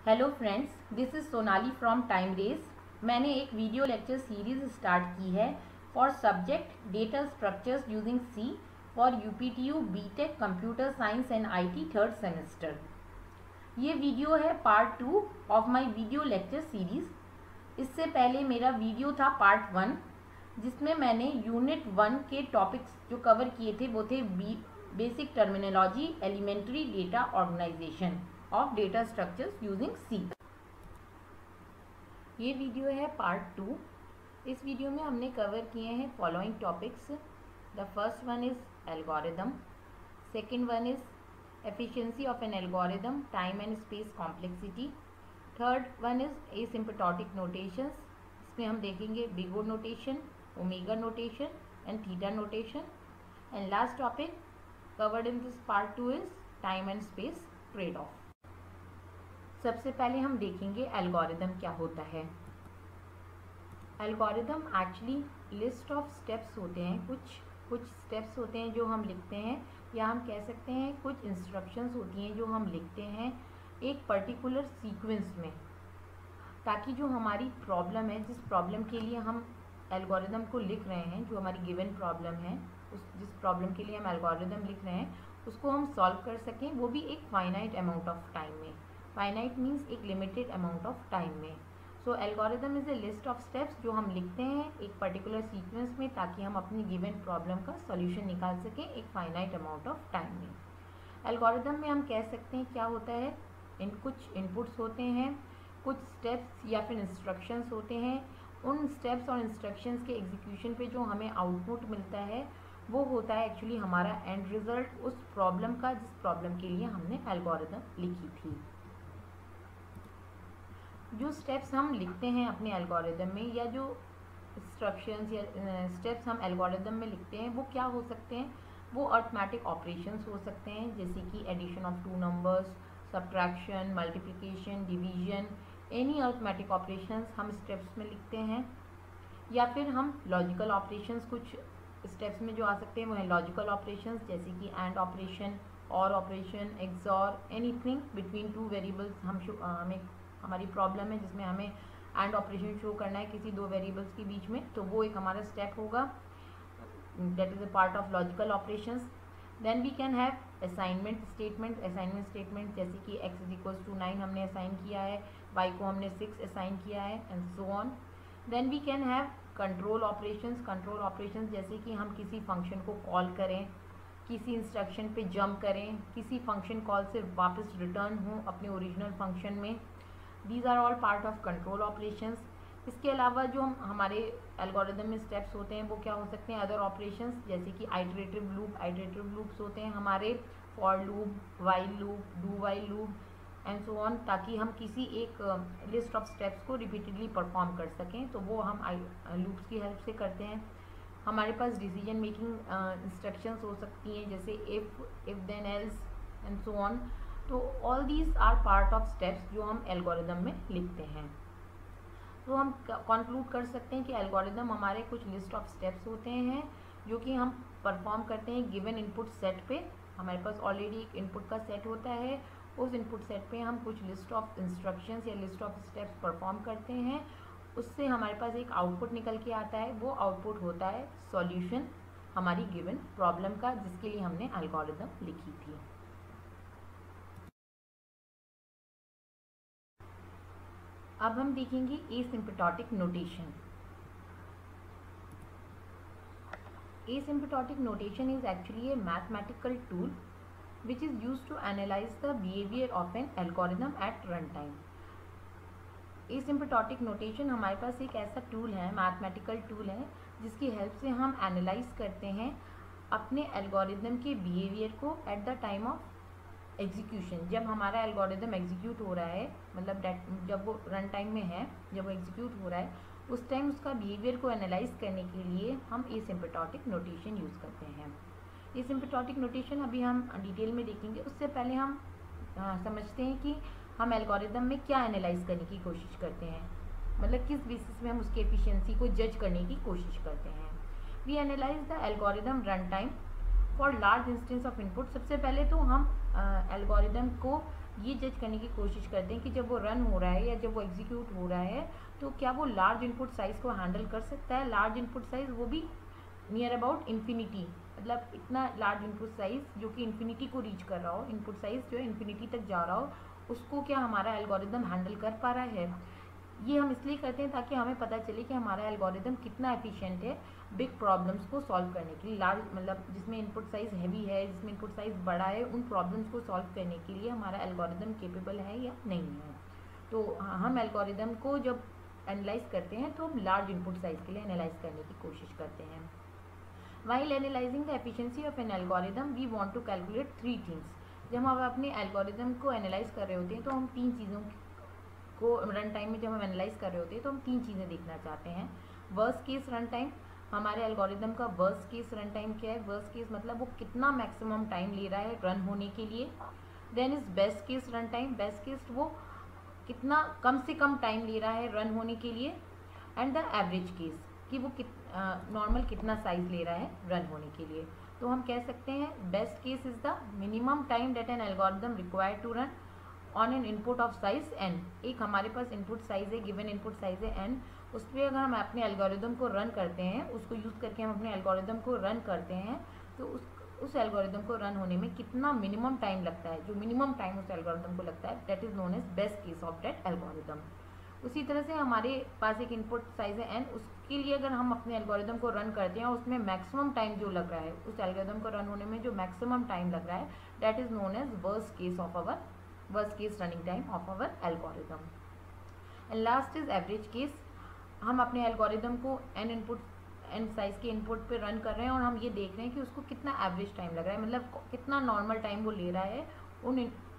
Hello friends, this is Sonali from Time Race. मैंने एक video lecture series start की है for subject data structures using C for UPTU B Tech computer science and IT third semester. ये video है part 2 of my video lecture series. इससे पहले मेरा video था पार्ट 1, जिसमें मैंने यूनिट 1 के टॉपिक्स जो कवर किए थे वो थे basic terminology, elementary data organisation of data structures using C. ये वीडियो है पार्ट 2। इस वीडियो में हमने कवर किए हैं following topics. The first one is algorithm, second one is efficiency of an algorithm, time and space complexity, third one is asymptotic notations. इसमें हम देखेंगे big O notation, omega notation and theta notation. And last topic covered in this part 2 is time and space trade off. सबसे पहले हम देखेंगे algorithm क्या होता है। Algorithm actually list of steps होते हैं, कुछ स्टेप्स होते हैं जो हम लिखते हैं, या हम कह सकते हैं कुछ इंस्ट्रक्शंस होती हैं जो हम लिखते हैं एक पर्टिकुलर सीक्वेंस में, ताकि जो हमारी प्रॉब्लम है, जिस प्रॉब्लम के लिए हम एल्गोरिदम को लिख रहे हैं, जो हमारी गिवन प्रॉब्लम है, जिस प्रॉब्लम के लिए हम एल्गोरिदम लिख रहे हैं उसको हम सॉल्व कर सकें, वो भी एक फाइनाइट अमाउंट ऑफ टाइम में। फाइनाइट मीन्स एक लिमिटेड अमाउंट ऑफ टाइम में। So algorithm is a list of steps जो हम लिखते हैं एक पर्टिकुलर सीक्वेंस में, ताकि हम अपनी गिवन प्रॉब्लम का सॉल्यूशन निकाल सकें एक फाइनाइट अमाउंट ऑफ टाइम में। एल्गोरिदम में हम कह सकते हैं क्या होता है, कुछ इनपुट्स होते हैं, कुछ स्टेप्स या फिर इंस्ट्रक्शंस होते हैं। उन स्टेप्स और इंस्ट्रक्शंस के एग्जीक्यूशन पे जो हमें आउटपुट मिलता है वो होता है एक्चुअली हमारा एंड रिजल्ट उस प्रॉब्लम का, जिस प्रॉब्लम के लिए हमने एल्गोरिदम लिखी थी। जो स्टेप्स हम लिखते हैं अपने एल्गोरिदम में, या जो इंस्ट्रक्शंस या स्टेप्स हम एल्गोरिदम में लिखते हैं, वो क्या हो सकते हैं, वो अरिथमेटिक ऑपरेशंस हो सकते हैं, जैसे कि addition of two numbers, subtraction, multiplication, division, any arithmetic operations हम स्टेप्स में लिखते हैं। या फिर हम लॉजिकल ऑपरेशंस, कुछ स्टेप्स में जो आ सकते हैं वो है लॉजिकल ऑपरेशंस, जैसे कि एंड ऑपरेशन, और operation, XOR, anything between two variables. हमें हमारी प्रॉब्लम है जिसमें हमें एंड ऑपरेशन शो करना है किसी दो वेरिएबल्स के बीच में, तो वो एक हमारा स्टेप होगा, that is a part of logical operations. Then we can have assignment statement. Assignment statement जैसे कि x इज इक्वल्स टू 9 हमने असाइन किया है, y को हमने 6 असाइन किया है, and so on. Then we can have control operations. Control operations जैसे कि हम किसी फंक्शन को कॉल करें, किसी इंस्ट्रक्शन पे जंप करें, किसी फंक्शन कॉल से वापस रिटर्न हो अपने ओरिजिनल फंक्शन में। These are all part of control operations. इसके अलावा जो हमारे एल्गोरिदम में स्टेप्स होते हैं वो क्या हो सकते हैं, अदर ऑपरेशंस, जैसे कि आइटरेटिव लूप। आइटरेटिव लूप्स होते हैं हमारे for loop, while loop, do while loop and so on, ताकि हम किसी एक लिस्ट ऑफ स्टेप्स को रिपीटेडली परफॉर्म कर सकें, तो वो हम लूप्स की हेल्प से करते हैं। हमारे पास डिसीजन मेकिंग इंस्ट्रक्शंस हो सकती हैं, जैसे if then else and so on. तो all these are part of steps जो हम एल्गोरिदम में लिखते हैं। तो हम कंक्लूड कर सकते हैं कि एल्गोरिदम हमारे कुछ लिस्ट ऑफ स्टेप्स होते हैं जो कि हम परफॉर्म करते हैं गिवन इनपुट सेट पे। हमारे पास ऑलरेडी एक इनपुट का सेट होता है, उस इनपुट सेट पे हम कुछ लिस्ट ऑफ इंस्ट्रक्शंस या लिस्ट ऑफ स्टेप्स परफॉर्म करते हैं, उससे हमारे पास एक आउटपुट निकल के आता है। वो आउटपुट होता है सॉल्यूशन हमारी गिवन प्रॉब्लम का, जिसके लिए हमने एल्गोरिदम लिखी थी। अब हम देखेंगे asymptotic notation. Asymptotic notation is actually A mathematical tool which is used to analyze the behavior of an algorithm at runtime. Asymptotic notation हमारे पास एक ऐसा टूल है, मैथमेटिकल टूल है, जिसकी हेल्प से हम एनालाइज करते हैं अपने एल्गोरिदम के बिहेवियर को at the time of execution. जब हमारा एल्गोरिदम एग्जीक्यूट हो रहा है, मतलब जब वो रन टाइम में है, जब वो एग्जीक्यूट हो रहा है, उस टाइम उसका बिहेवियर को एनालाइज करने के लिए हम एसिम्पटोटिक नोटेशन यूज़ करते हैं। एसिम्पटोटिक नोटेशन अभी हम डिटेल में देखेंगे। उससे पहले हम समझते हैं कि हम एल्गोरिदम में क्या एनालाइज करने की कोशिश करते हैं, मतलब किस बेसिस में हम उसकी एफिशिएंसी को जज करने की कोशिश करते हैं। We analyse the algorithm run time for large instance of input. सबसे पहले तो हम एल्गोरिदम को ये जज करने की कोशिश करते हैं कि जब वो रन हो रहा है या जब वो एग्जीक्यूट हो रहा है तो क्या वो लार्ज इनपुट साइज़ को हैंडल कर सकता है। लार्ज इनपुट साइज़ वो भी नियर अबाउट इन्फिनिटी, मतलब इतना लार्ज इनपुट साइज़ जो कि इन्फिनिटी को रीच कर रहा हो, इनपुट साइज़ जो है इन्फिनिटी तक जा रहा हो, उसको क्या हमारा एल्गोरिदम हैंडल कर पा रहा है। ये हम इसलिए करते हैं ताकि हमें पता चले कि हमारा एल्गोरिदम कितना एफिशिएंट है बिग प्रॉब्लम्स को सॉल्व करने के लिए। लार्ज मतलब जिसमें इनपुट साइज़ हैवी है, जिसमें इनपुट साइज़ बड़ा है, उन प्रॉब्लम्स को सॉल्व करने के लिए हमारा एल्गोरिदम केपेबल है या नहीं है। तो हम एल्गोरिदम को जब एनालाइज करते हैं तो हम लार्ज इनपुट साइज़ के लिए एनालाइज करने की कोशिश करते हैं। While analyzing the efficiency of an algorithm, we want to calculate three things. जब हम अपने एल्गोरिदम को एनालाइज कर रहे होते हैं तो हम तीन चीज़ों को रन टाइम में जब हम एनालाइज कर रहे होते हैं तो हम तीन चीज़ें देखना चाहते हैं। वर्स्ट केस रन टाइम, हमारे एल्गोरिदम का वर्स्ट केस रन टाइम क्या है। वर्स्ट केस मतलब वो कितना मैक्सिमम टाइम ले रहा है रन होने के लिए। Then is best case run time, best case वो कितना कम से कम टाइम ले रहा है रन होने के लिए। एंड द एवरेज केस कि वो नॉर्मल कितना साइज ले रहा है रन होने के लिए। तो हम कह सकते हैं best case is the minimum time that an algorithm required to run on an input of size n. एक हमारे पास इनपुट साइज है, गिवन इनपुट साइज है एन, उस पर अगर हम अपने एल्गोरिदम को रन करते हैं, उसको यूज़ करके हम अपने एल्गोरिदम को रन करते हैं, तो उस एल्गोरिदम को रन होने में कितना मिनिमम टाइम लगता है, जो मिनिमम टाइम उस एल्गोरिदम को लगता है, that is known as best case of that algorithm. उसी तरह से हमारे पास एक इनपुट साइज है एन, उसके लिए अगर हम अपने एल्गोरिदम को रन करते हैं और उसमें मैक्सिमम टाइम जो लग रहा है, उस एल्गोरिदम को रन होने में जो मैक्सिमम टाइम लग रहा है, that is known as worst case of our worst case running time of our algorithm. And last is average case, हम अपने एल्गोरिदम को एन साइज के इनपुट पे रन कर रहे हैं और हम ये देख रहे हैं कि उसको कितना एवरेज टाइम लग रहा है, मतलब कितना नॉर्मल टाइम वो ले रहा है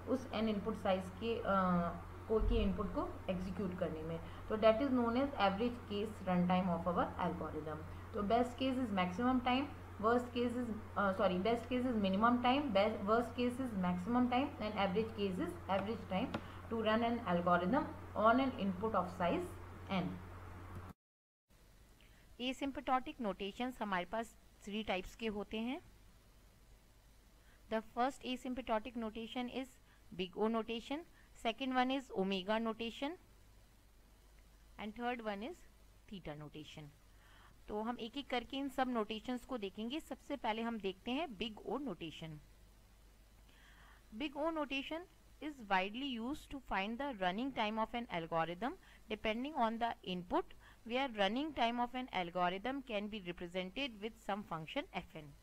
उस एन इनपुट साइज के इनपुट को एग्जीक्यूट करने में। तो that is known as average case run time of our algorithm. तो best case is maximum time, best case is minimum time, worst case is maximum time, and average case is average time to run an algorithm on an input of size n. Asymptotic notations हमारे पास 3 types के होते हैं। The first asymptotic notation is big O notation, second one is omega notation and third one is theta notation। तो हम एक एक करके इन सब नोटेशंस को देखेंगे। सबसे पहले हम देखते हैं बिग ओ नोटेशन। बिग ओ नोटेशन is widely used to find the running time of an algorithm depending on the input, where running time of an algorithm can be represented with some function fn।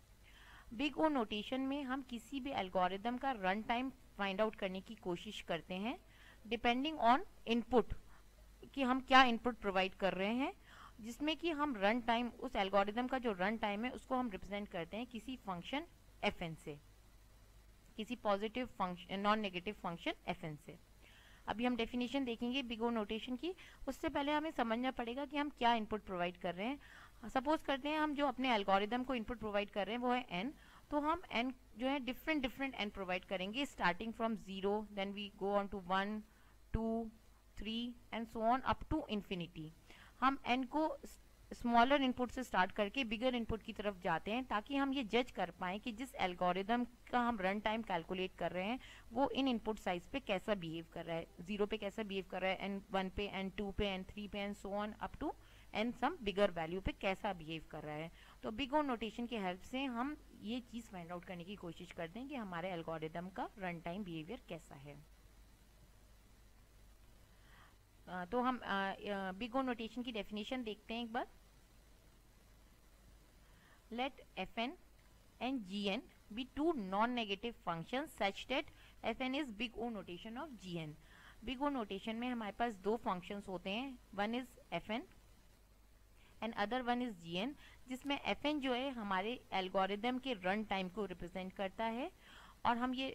Big O notation में हम किसी भी algorithm का run time find out करने की कोशिश करते हैं डिपेंडिंग ऑन इनपुट, कि हम क्या इनपुट प्रोवाइड कर रहे हैं, जिसमें कि हम रन टाइम, उस एल्गोरिदम का जो रन टाइम है उसको हम रिप्रेजेंट करते हैं किसी फंक्शन fn से, किसी positive function non negative function fn से। अभी हम डेफिनेशन देखेंगे बिग ओ नोटेशन की, उससे पहले हमें समझना पड़ेगा कि हम क्या इनपुट प्रोवाइड कर रहे हैं। सपोज करते हैं हम जो अपने एल्गोरिदम को इनपुट प्रोवाइड कर रहे हैं वो है n, तो हम n जो है डिफरेंट n प्रोवाइड करेंगे starting from 0, then we go on to 1 2 3 and so on up to infinity. हम n को स्मॉलर इनपुट से स्टार्ट करके बिगर इनपुट की तरफ जाते हैं ताकि हम ये जज कर पाएं कि जिस एल्गोरिदम का हम रन टाइम कैलकुलेट कर रहे हैं वो इन इनपुट साइज पे कैसा बिहेव कर रहा है, 0 पे कैसा बिहेव कर रहा है, n1 पे, n2 पे, n3 पे and so on up to n some bigger value पे कैसा बिहेव कर रहा है। तो बिग ओ नोटेशन की हेल्प से हम ये चीज़ फाइंड आउट करने की कोशिश करते हैं कि हमारे एल्गोरिदम का रन टाइम बिहेवियर कैसा है। तो हम बिग ओ नोटेशन की डेफिनेशन देखते हैं एक बार। Let fn and gn be two non-negative functions such that fn is big O notation of gn। big O notation में हमारे पास दो functions होते हैं, one is fn and other one is gn, जिसमें fn जो है हमारे एल्गोरिदम के रन टाइम को रिप्रेजेंट करता है, और हम ये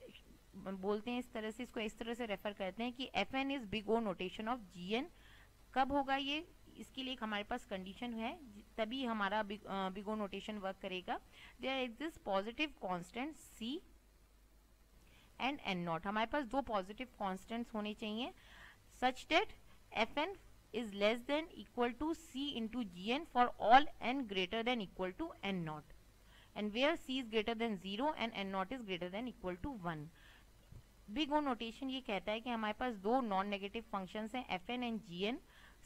बोलते हैं इस तरह से, इसको इस तरह से रेफर करते हैं कि fn is big O notation of gn। कब होगा ये, इसके लिए हमारे पास कंडीशन है, तभी हमारा बिग ओ नोटेशन वर्क करेगा। There exist positive constant c and n naught, हमारे पास दो पॉजिटिव कांस्टेंट्स होने चाहिए such that fn is less than equal to c into gn for all n greater than equal to n naught, and where c is greater than 0 and n naught is greater than equal to 1। Big O notation ये कहता है कि हमारे पास दो non negative functions हैं f n and g n,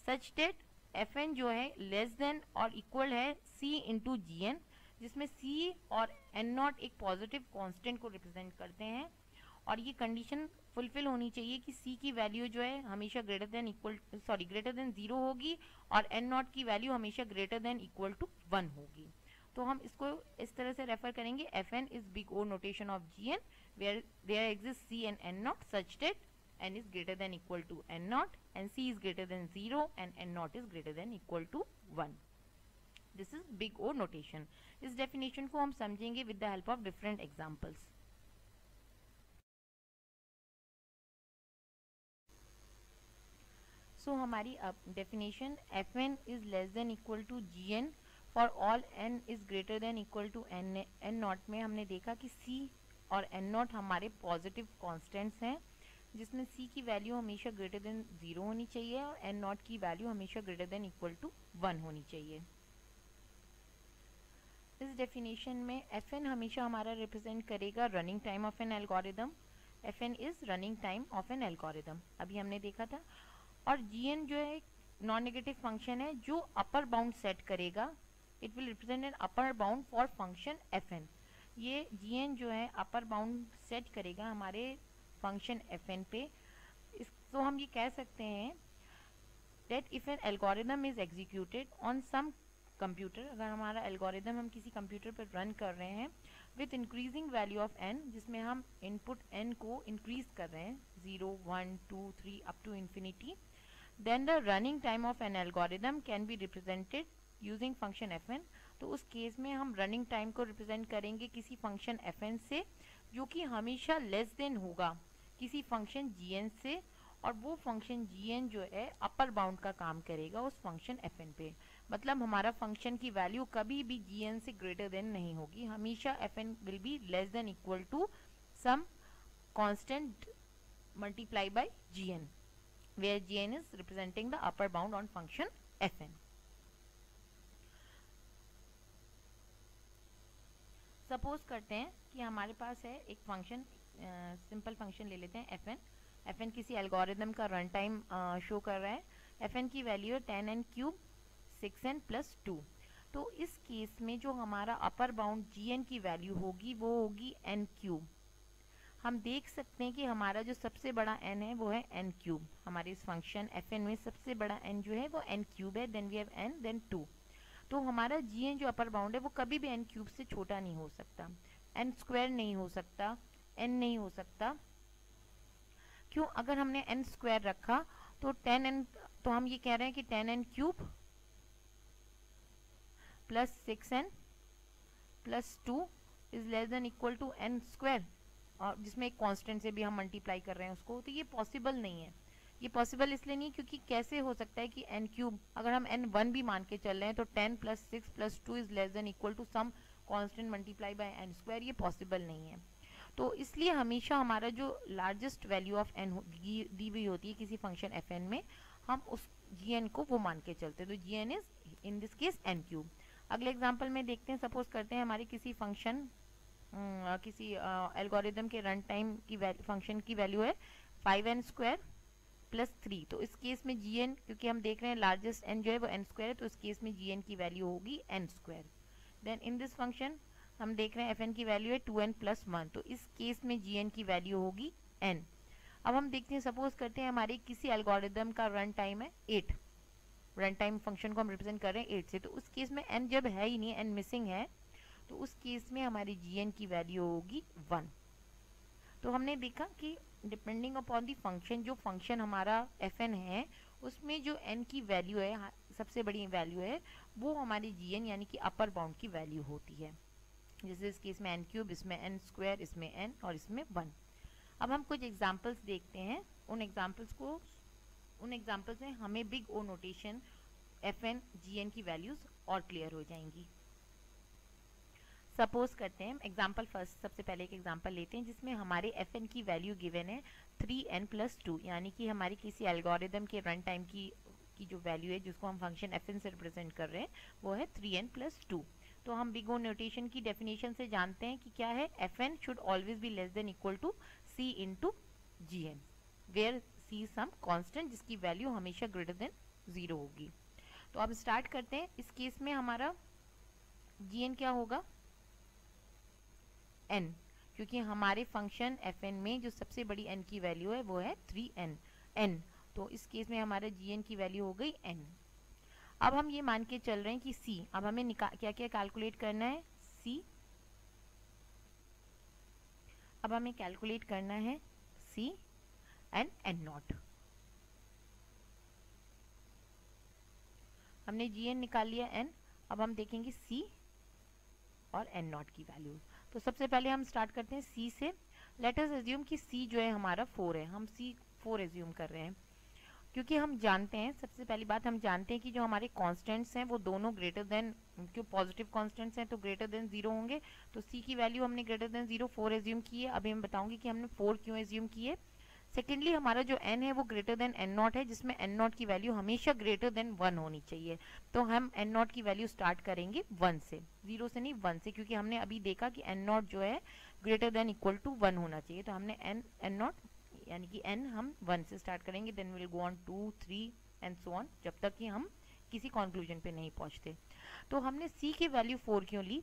such that f n जो है लेस देन और इक्वल है सी इंटू जी एन, जिसमें सी और एन नॉट एक पॉजिटिव कांस्टेंट को रिप्रेजेंट करते हैं, और ये कंडीशन फुलफिल होनी चाहिए कि सी की वैल्यू जो है हमेशा ग्रेटर देन 0 होगी और एन नॉट की वैल्यू हमेशा ग्रेटर देन इक्वल टू 1 होगी। तो हम इसको इस तरह से रेफर करेंगे, f n is big O notation of g n where there exist c and n naught such that n is greater than equal to n naught and c is greater than 0 and n naught is greater than equal to 1. This is big O notation. इस definition को हम समझेंगे with the help of different examples. So हमारी अब definition fn is less than equal to gn for all n is greater than equal to n naught में हमने देखा कि c और n naught हमारे positive constants हैं, जिसमें c की वैल्यू हमेशा ग्रेटर देन 0 होनी चाहिए और n नॉट की वैल्यू हमेशा ग्रेटर देन इक्वल टू 1 होनी चाहिए। इस डेफिनेशन में fn हमेशा हमारा रिप्रेजेंट करेगा running time of an algorithm. fn is running time of an algorithm, अभी हमने देखा था। और gn जो है नॉन नेगेटिव फंक्शन है जो अपर बाउंड सेट करेगा, it will represent an upper bound for function fn। ये gn जो है अपर बाउंड सेट करेगा हमारे फंक्शन fn पे। तो हम ये कह सकते हैं that if an algorithm is executed on some computer, अगर हमारा एल्गोरिदम हम किसी कंप्यूटर पर रन कर रहे हैं with increasing value of n, जिसमें हम इनपुट n को इंक्रीज कर रहे हैं 0 1 2 3 up to infinity, then the running time of an algorithm can be represented using function fn। तो उस केस में हम रनिंग टाइम को रिप्रेजेंट करेंगे किसी फंक्शन fn से, जो कि हमेशा लेस देन होगा किसी फंक्शन gn से, और वो फंक्शन gn जो है अपर बाउंड का काम करेगा उस फंक्शन fn पे। मतलब हमारा फंक्शन की वैल्यू कभी भी gn से ग्रेटर देन नहीं होगी, हमेशा fn will be less than equal to some constant multiply by gn, where gn is representing the upper bound on function fn। Suppose करते हैं कि हमारे पास है एक फंक्शन, सिंपल फंक्शन ले लेते हैं fn किसी एल्गोरिदम का रन टाइम शो कर रहा है। fn की वैल्यू है 10n क्यूब 6n प्लस 2। तो इस केस में जो हमारा अपर बाउंड gn की वैल्यू होगी वो होगी n क्यूब। हम देख सकते हैं कि हमारा जो सबसे बड़ा n है वो है n क्यूब, हमारे इस फंक्शन fn में सबसे बड़ा n जो है वो n क्यूब है, then we have n then 2। तो हमारा gn जो अपर बाउंड है वो कभी भी n क्यूब से छोटा नहीं हो सकता, n स्क्वायर नहीं हो सकता, n नहीं हो सकता। क्यों? अगर हमने n स्क्वायर रखा तो 10n, तो हम ये कह रहे हैं कि 10n cube plus 6n plus 2 is less than equal to n square, और जिसमें एक कांस्टेंट से भी हम मल्टीप्लाई कर रहे हैं उसको। तो ये पॉसिबल नहीं है। ये पॉसिबल इसलिए नहीं क्योंकि कैसे हो सकता है कि n क्यूब, अगर हम n 1 भी मान के चल रहे हैं तो 10 plus 6 plus 2 is less than equal to some constant multiply by n square, ये पॉसिबल नहीं है। तो इसलिए हमेशा हमारा जो लार्जेस्ट वैल्यू ऑफ n दी हुई होती है किसी फंक्शन fn में, हम उस gn को वो मान के चलते हैं। तो gn is in this case n cube. अगले एग्जांपल में देखते हैं, सपोज करते हैं हमारे किसी फंक्शन किसी एल्गोरिदम के रन टाइम की फंक्शन की वैल्यू है 5n स्क्वायर प्लस 3। तो इस केस में gn, क्योंकि हम देख रहे हैं लार्जेस्ट n जो है वो n स्क्वायर है, तो इस केस में gn की वैल्यू होगी n square. Then in this function हम देख रहे हैं fn की वैल्यू है 2n प्लस 1, तो इस केस में gn की वैल्यू होगी n। अब हम देखते हैं, सपोज करते हैं हमारे किसी एल्गोरिदम का रन टाइम है 8, रन टाइम फंक्शन को हम रिप्रेजेंट कर रहे हैं 8 से, तो उस केस में n जब है ही नहीं, n मिसिंग है, तो उस केस में हमारी gn की वैल्यू होगी 1। तो हमने देखा कि डिपेंडिंग अपॉन दी फंक्शन, जो फंक्शन हमारा fn है उसमें जो n की वैल्यू है, सबसे बड़ी वैल्यू है, वो हमारी gn यानी कि अपर बाउंड की वैल्यू होती है। जैसे इस केस में n क्यूब, इसमें n स्क्वायर, इसमें n और इसमें 1। अब हम कुछ एग्जांपल्स देखते हैं, उन एग्जांपल्स में हमें बिग ओ नोटेशन fn gn की वैल्यूज और क्लियर हो जाएंगी। सपोज करते हैं एग्जाम्पल फर्स्ट, सबसे पहले एक एग्जाम्पल लेते हैं जिसमें हमारे fn की वैल्यू गिवन है 3n प्लस 2, यानी कि हमारी किसी एल्गोरिदम के रन टाइम की जो वैल्यू है जिसको हम फंक्शन fn से रिप्रेजेंट कर रहे हैं वो है 3n प्लस 2। तो हम बिग ओ नोटेशन की डेफिनेशन से जानते हैं कि क्या है, fn should always be less than equal to c into gn, where c some constant जिसकी वैल्यू हमेशा ग्रेटर देन 0 होगी। तो अब स्टार्ट करते हैं। इस केस में हमारा gn क्या होगा, n, क्योंकि हमारे फंक्शन fn में जो सबसे बड़ी n की वैल्यू है वो है 3n n, तो इस केस में हमारा gn की वैल्यू हो गई n। अब हम ये मान के चल रहे हैं कि c, अब हमें क्या क्या कैलकुलेट करना है, c, अब हमें कैलकुलेट करना है c एंड n नॉट। हमने gn निकाल लिया n, अब हम देखेंगे c और n नॉट की वैल्यू। तो सबसे पहले हम स्टार्ट करते हैं c से। लेट अस अज्यूम कि c जो है हमारा 4 है, हम c 4 एज्यूम कर रहे हैं, क्योंकि हम जानते हैं, सबसे पहली बात हम जानते हैं कि जो हमारे कांस्टेंट्स हैं वो दोनों ग्रेटर देन, क्यों पॉजिटिव कांस्टेंट्स हैं तो ग्रेटर देन 0 होंगे। तो c की वैल्यू हमने ग्रेटर देन 0 4 एज्यूम की है। अभी मैं बताऊंगी कि हमने 4 क्यों एज्यूम की है। सेकेंडली हमारा जो n है वो ग्रेटर देन n नॉट है, जिसमें n नॉट की वैल्यू हमेशा ग्रेटर देन 1 होनी चाहिए। तो हम n नॉट की वैल्यू स्टार्ट करेंगे 1 से, 0 से नहीं 1 से, क्योंकि हमने अभी देखा कि n नॉट जो है ग्रेटर देन इक्वल टू 1 होना चाहिए। तो हमने n नॉट यानी कि n हम 1 से स्टार्ट करेंगे, then will go on 2 3 and so on, जब तक कि हम किसी कंक्लूजन पे नहीं पहुंचते। तो हमने c की वैल्यू 4 क्यों ली,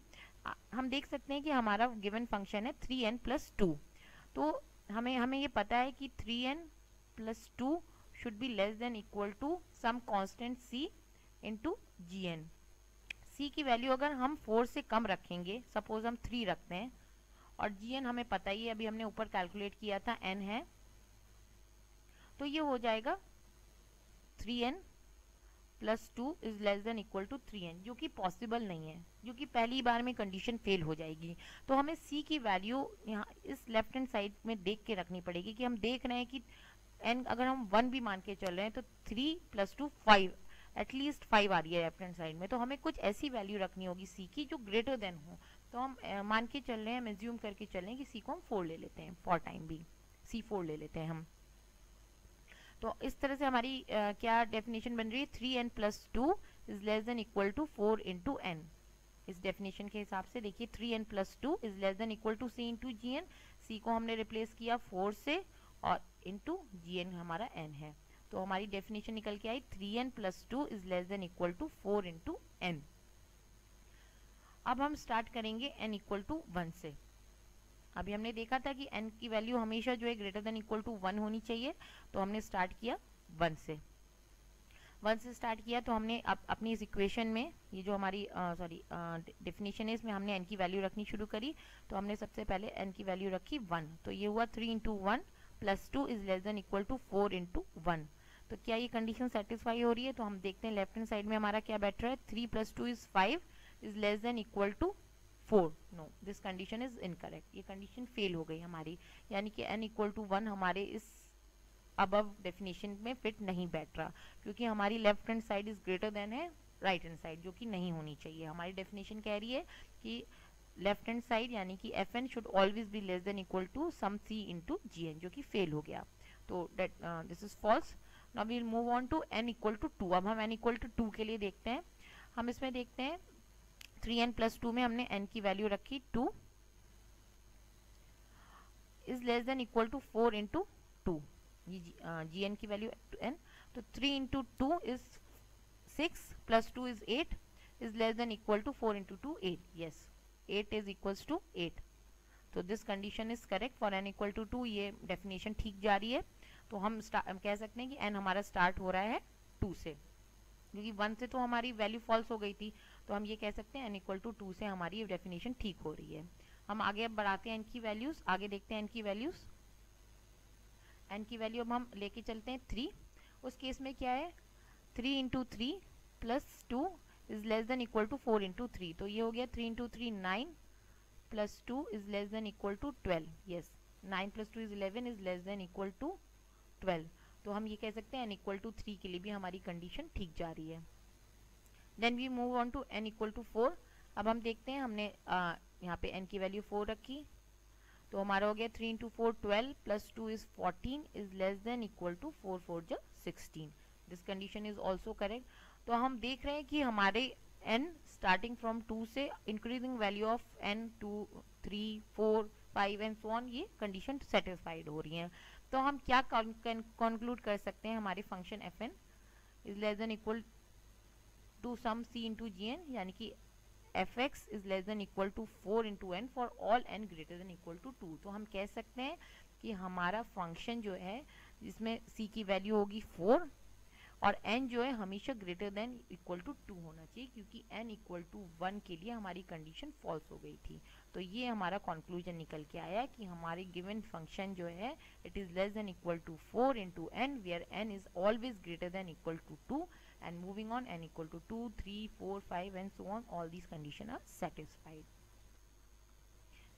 हम देख सकते हैं कि हमारा गिवन फंक्शन है 3n प्लस 2। तो हमें ये पता है कि 3n plus 2 should be less than equal to some constant c into gn। c की वैल्यू अगर हम 4 से कम रखेंगे, सपोज हम 3 रखते हैं, और gn हमें पता ही है, अभी हमने ऊपर कैलकुलेट किया था n है, तो ये हो जाएगा 3n plus 2 is less than equal to 3n, जो कि पॉसिबल नहीं है, जो कि पहली बार में कंडीशन फेल हो जाएगी। तो हमें c की वैल्यू यहाँ इस लेफ्ट हैंड साइड में देख के रखनी पड़ेगी कि हम देख रहे हैं कि n अगर हम 1 भी मान के चल रहे हैं तो 3 प्लस 2 5, एटलीस्ट 5 आ रही है लेफ्ट हैंड साइड में, तो हमें कुछ ऐसी वैल्यू रखनी होगी c की जो ग्रेटर देन हो। तो हम मान के चल रहे हैं, हम एज्यूम करके चल रहे हैं कि c को हम 4 ले लेते हैं, फॉर टाइम भी c4 ले लेते हैं हम। तो इस तरह से हमारी क्या डेफिनेशन बन रही है, 3n plus 2 is less than equal to 4 into n। इस डेफिनेशन के हिसाब से देखिए 3n plus 2 is less than equal to c into g n. C को हमने रिप्लेस किया 4 से और इंटू जी एन हमारा n है। तो हमारी डेफिनेशन निकल के आई 3n plus 2 is less than equal to 4 into n। अब हम स्टार्ट करेंगे n इक्वल टू 1 से। अभी हमने देखा था कि n की वैल्यू हमेशा जो है ग्रेटर देन इक्वल टू 1 होनी चाहिए, तो हमने स्टार्ट किया 1 से। 1 से स्टार्ट किया तो हमने अपनी इस इक्वेशन में ये जो हमारी डेफिनेशन है इसमें हमने n की वैल्यू रखनी शुरू करी। तो हमने सबसे पहले n की वैल्यू रखी 1, तो ये हुआ 3 into 1 plus 2 is less than equal to 4 into 1। तो क्या ये कंडीशन सेटिस्फाई हो रही है? तो हम देखते हैं लेफ्ट हैंड साइड में हमारा क्या बैठ रहा है, 3 plus 2 is 5 is less than equal to 4। No, this condition is incorrect, ये कंडीशन फेल हो गई हमारी, यानी कि n इक्वल टू 1 हमारे इस अबव डेफिनेशन में फिट नहीं बैठ रहा, क्योंकि हमारी left hand side is greater then है राइट हैंड साइड, जो कि नहीं होनी चाहिए। हमारी डेफिनेशन कह रही है कि लेफ्ट हैंड साइड यानी कि f n should always be less than equal to some c into g n, जो कि फेल हो गया। तो this is false. Now we will move on to n equal to 2। अब हम n इक्वल टू 2 के लिए देखते हैं। हम इसमें देखते हैं 3n प्लस 2 में हमने n की वैल्यू रखी 2 is less than equal to 4 into 2, g n की वैल्यू n। तो 3 into 2 is 6 plus 2 is 8 is less than equal to 4 into 2 8, yes 8 is equals to 8। तो this condition is correct for n equal to 2, ये definition ठीक जा रही है। तो हम कह सकते हैं कि n हमारा स्टार्ट हो रहा है 2 से, क्योंकि 1 से तो हमारी वैल्यू फॉल्स हो गई थी, तो हम ये कह सकते हैं n इक्वल टू 2 से हमारी डेफिनेशन ठीक हो रही है। हम आगे अब बढ़ाते हैं n की वैल्यूज, आगे देखते हैं n की वैल्यूज। n की वैल्यू अब हम लेके चलते हैं 3। उस केस में क्या है, 3 into 3 plus 2 is less than equal to 4 into 3। तो ये हो गया 3 into 3 9 plus 2 is less than equal to 12, yes 9 plus 2 is 11 is less than equal to 12। तो हम ये कह सकते हैं n इक्वल टू 3 के लिए भी हमारी कंडीशन ठीक जा रही है। Then we move on to n equal to 4। अब हम देखते हैं, हमने यहाँ पे n की वैल्यू 4 रखी, तो हमारा हो गया 3 into 4 12 plus 2 is 14 is less than equal to 4 4 जो 16। This condition is also correct. तो हम देख रहे हैं कि हमारे n स्टार्टिंग फ्रॉम 2 से increasing value of n 2 3 4 5 and so on, ये कंडीशन सेटिस्फाइड हो रही है। तो हम क्या कंक्लूड कर सकते हैं, हमारे function f n is less than equal to some c into g n, यानी कि f x is less than equal to 4 into n for all n greater than equal to 2। तो हम कह सकते हैं कि हमारा फंक्शन जो है जिसमें सी की वैल्यू होगी 4 और n जो है हमेशा ग्रेटर देन इक्वल टू 2 होना चाहिए, क्योंकि n इक्वल टू 1 के लिए हमारी कंडीशन फॉल्स हो गई थी। तो ये हमारा कंक्लूजन निकल के आया कि हमारे गिवन फंक्शन जो है it is less than equal to 4 into n, where n is always greater than equal to 2, and moving on n equal to 2, 3, 4, 5 and so on, all these conditions are satisfied,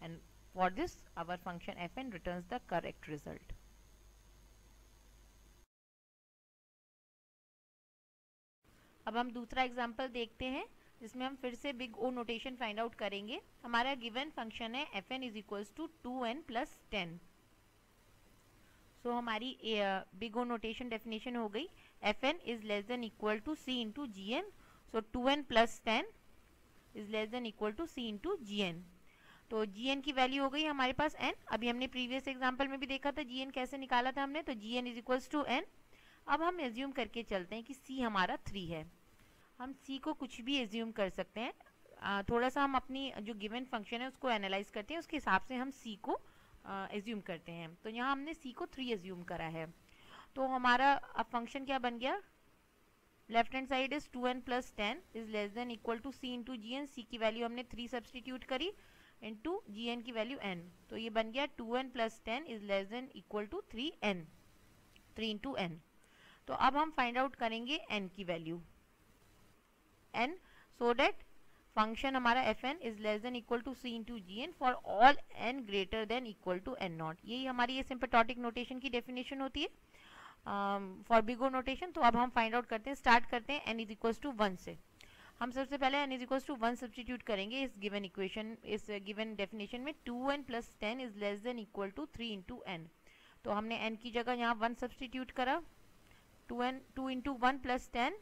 and for this our function fn returns the correct result. अब हम दूसरा example देखते हैं जिसमें हम फिर से big ओ notation find out करेंगे। हमारा गिवन फंक्शन है fn is equals to 2n plus 10। So हमारी बिग ओ नोटेशन डेफिनेशन हो गई fn is less than equal to c into g n. So 2n plus 10 is less than equal to c into g n. तो gn की value हो गई हमारे पास n। अभी हमने प्रीवियस एग्जांपल में भी देखा था gn कैसे निकाला था हमने, तो gn is equals to n। अब हम एज्यूम करके चलते हैं कि c हमारा 3 है। हम c को कुछ भी एज्यूम कर सकते हैं, थोड़ा सा हम अपनी जो गिवन फंक्शन है उसको एनालाइज करते हैं, उसके हिसाब से हम c को एज्यूम करते हैं। तो यहाँ हमने c को 3 एज्यूम करा है। तो हमारा अब फंक्शन क्या बन गया, left hand side is 2n plus 10 is less than equal to c into g n. C की वैल्यू हमने 3 सब्सटीट्यूट करी इंटू जी एन की वैल्यू n, तो ये बन गया 2n plus 10 is less than equal to 3n, 3 into n। तो अब हम फाइंड आउट करेंगे n की value n, so that function हमारा fn is less than equal to c into g n for all n greater than equal to n naught. यही हमारी ये sympathetic notation की डेफिनेशन होती है फॉर बिग ओ नोटेशन। तो अब हम फाइंड आउट करते हैं, स्टार्ट करते हैं n इज इक्वल टू 1 से। हम सबसे पहले n is equal to 1 substitute करेंगे इस गिवन इक्वेशन, इस गिवन डेफिनेशन में 2n plus 10 is less than equal to 3 into n। तो हमने n की जगह यहाँ 1 सब्सटीट्यूट करा, 2 into 1 plus 10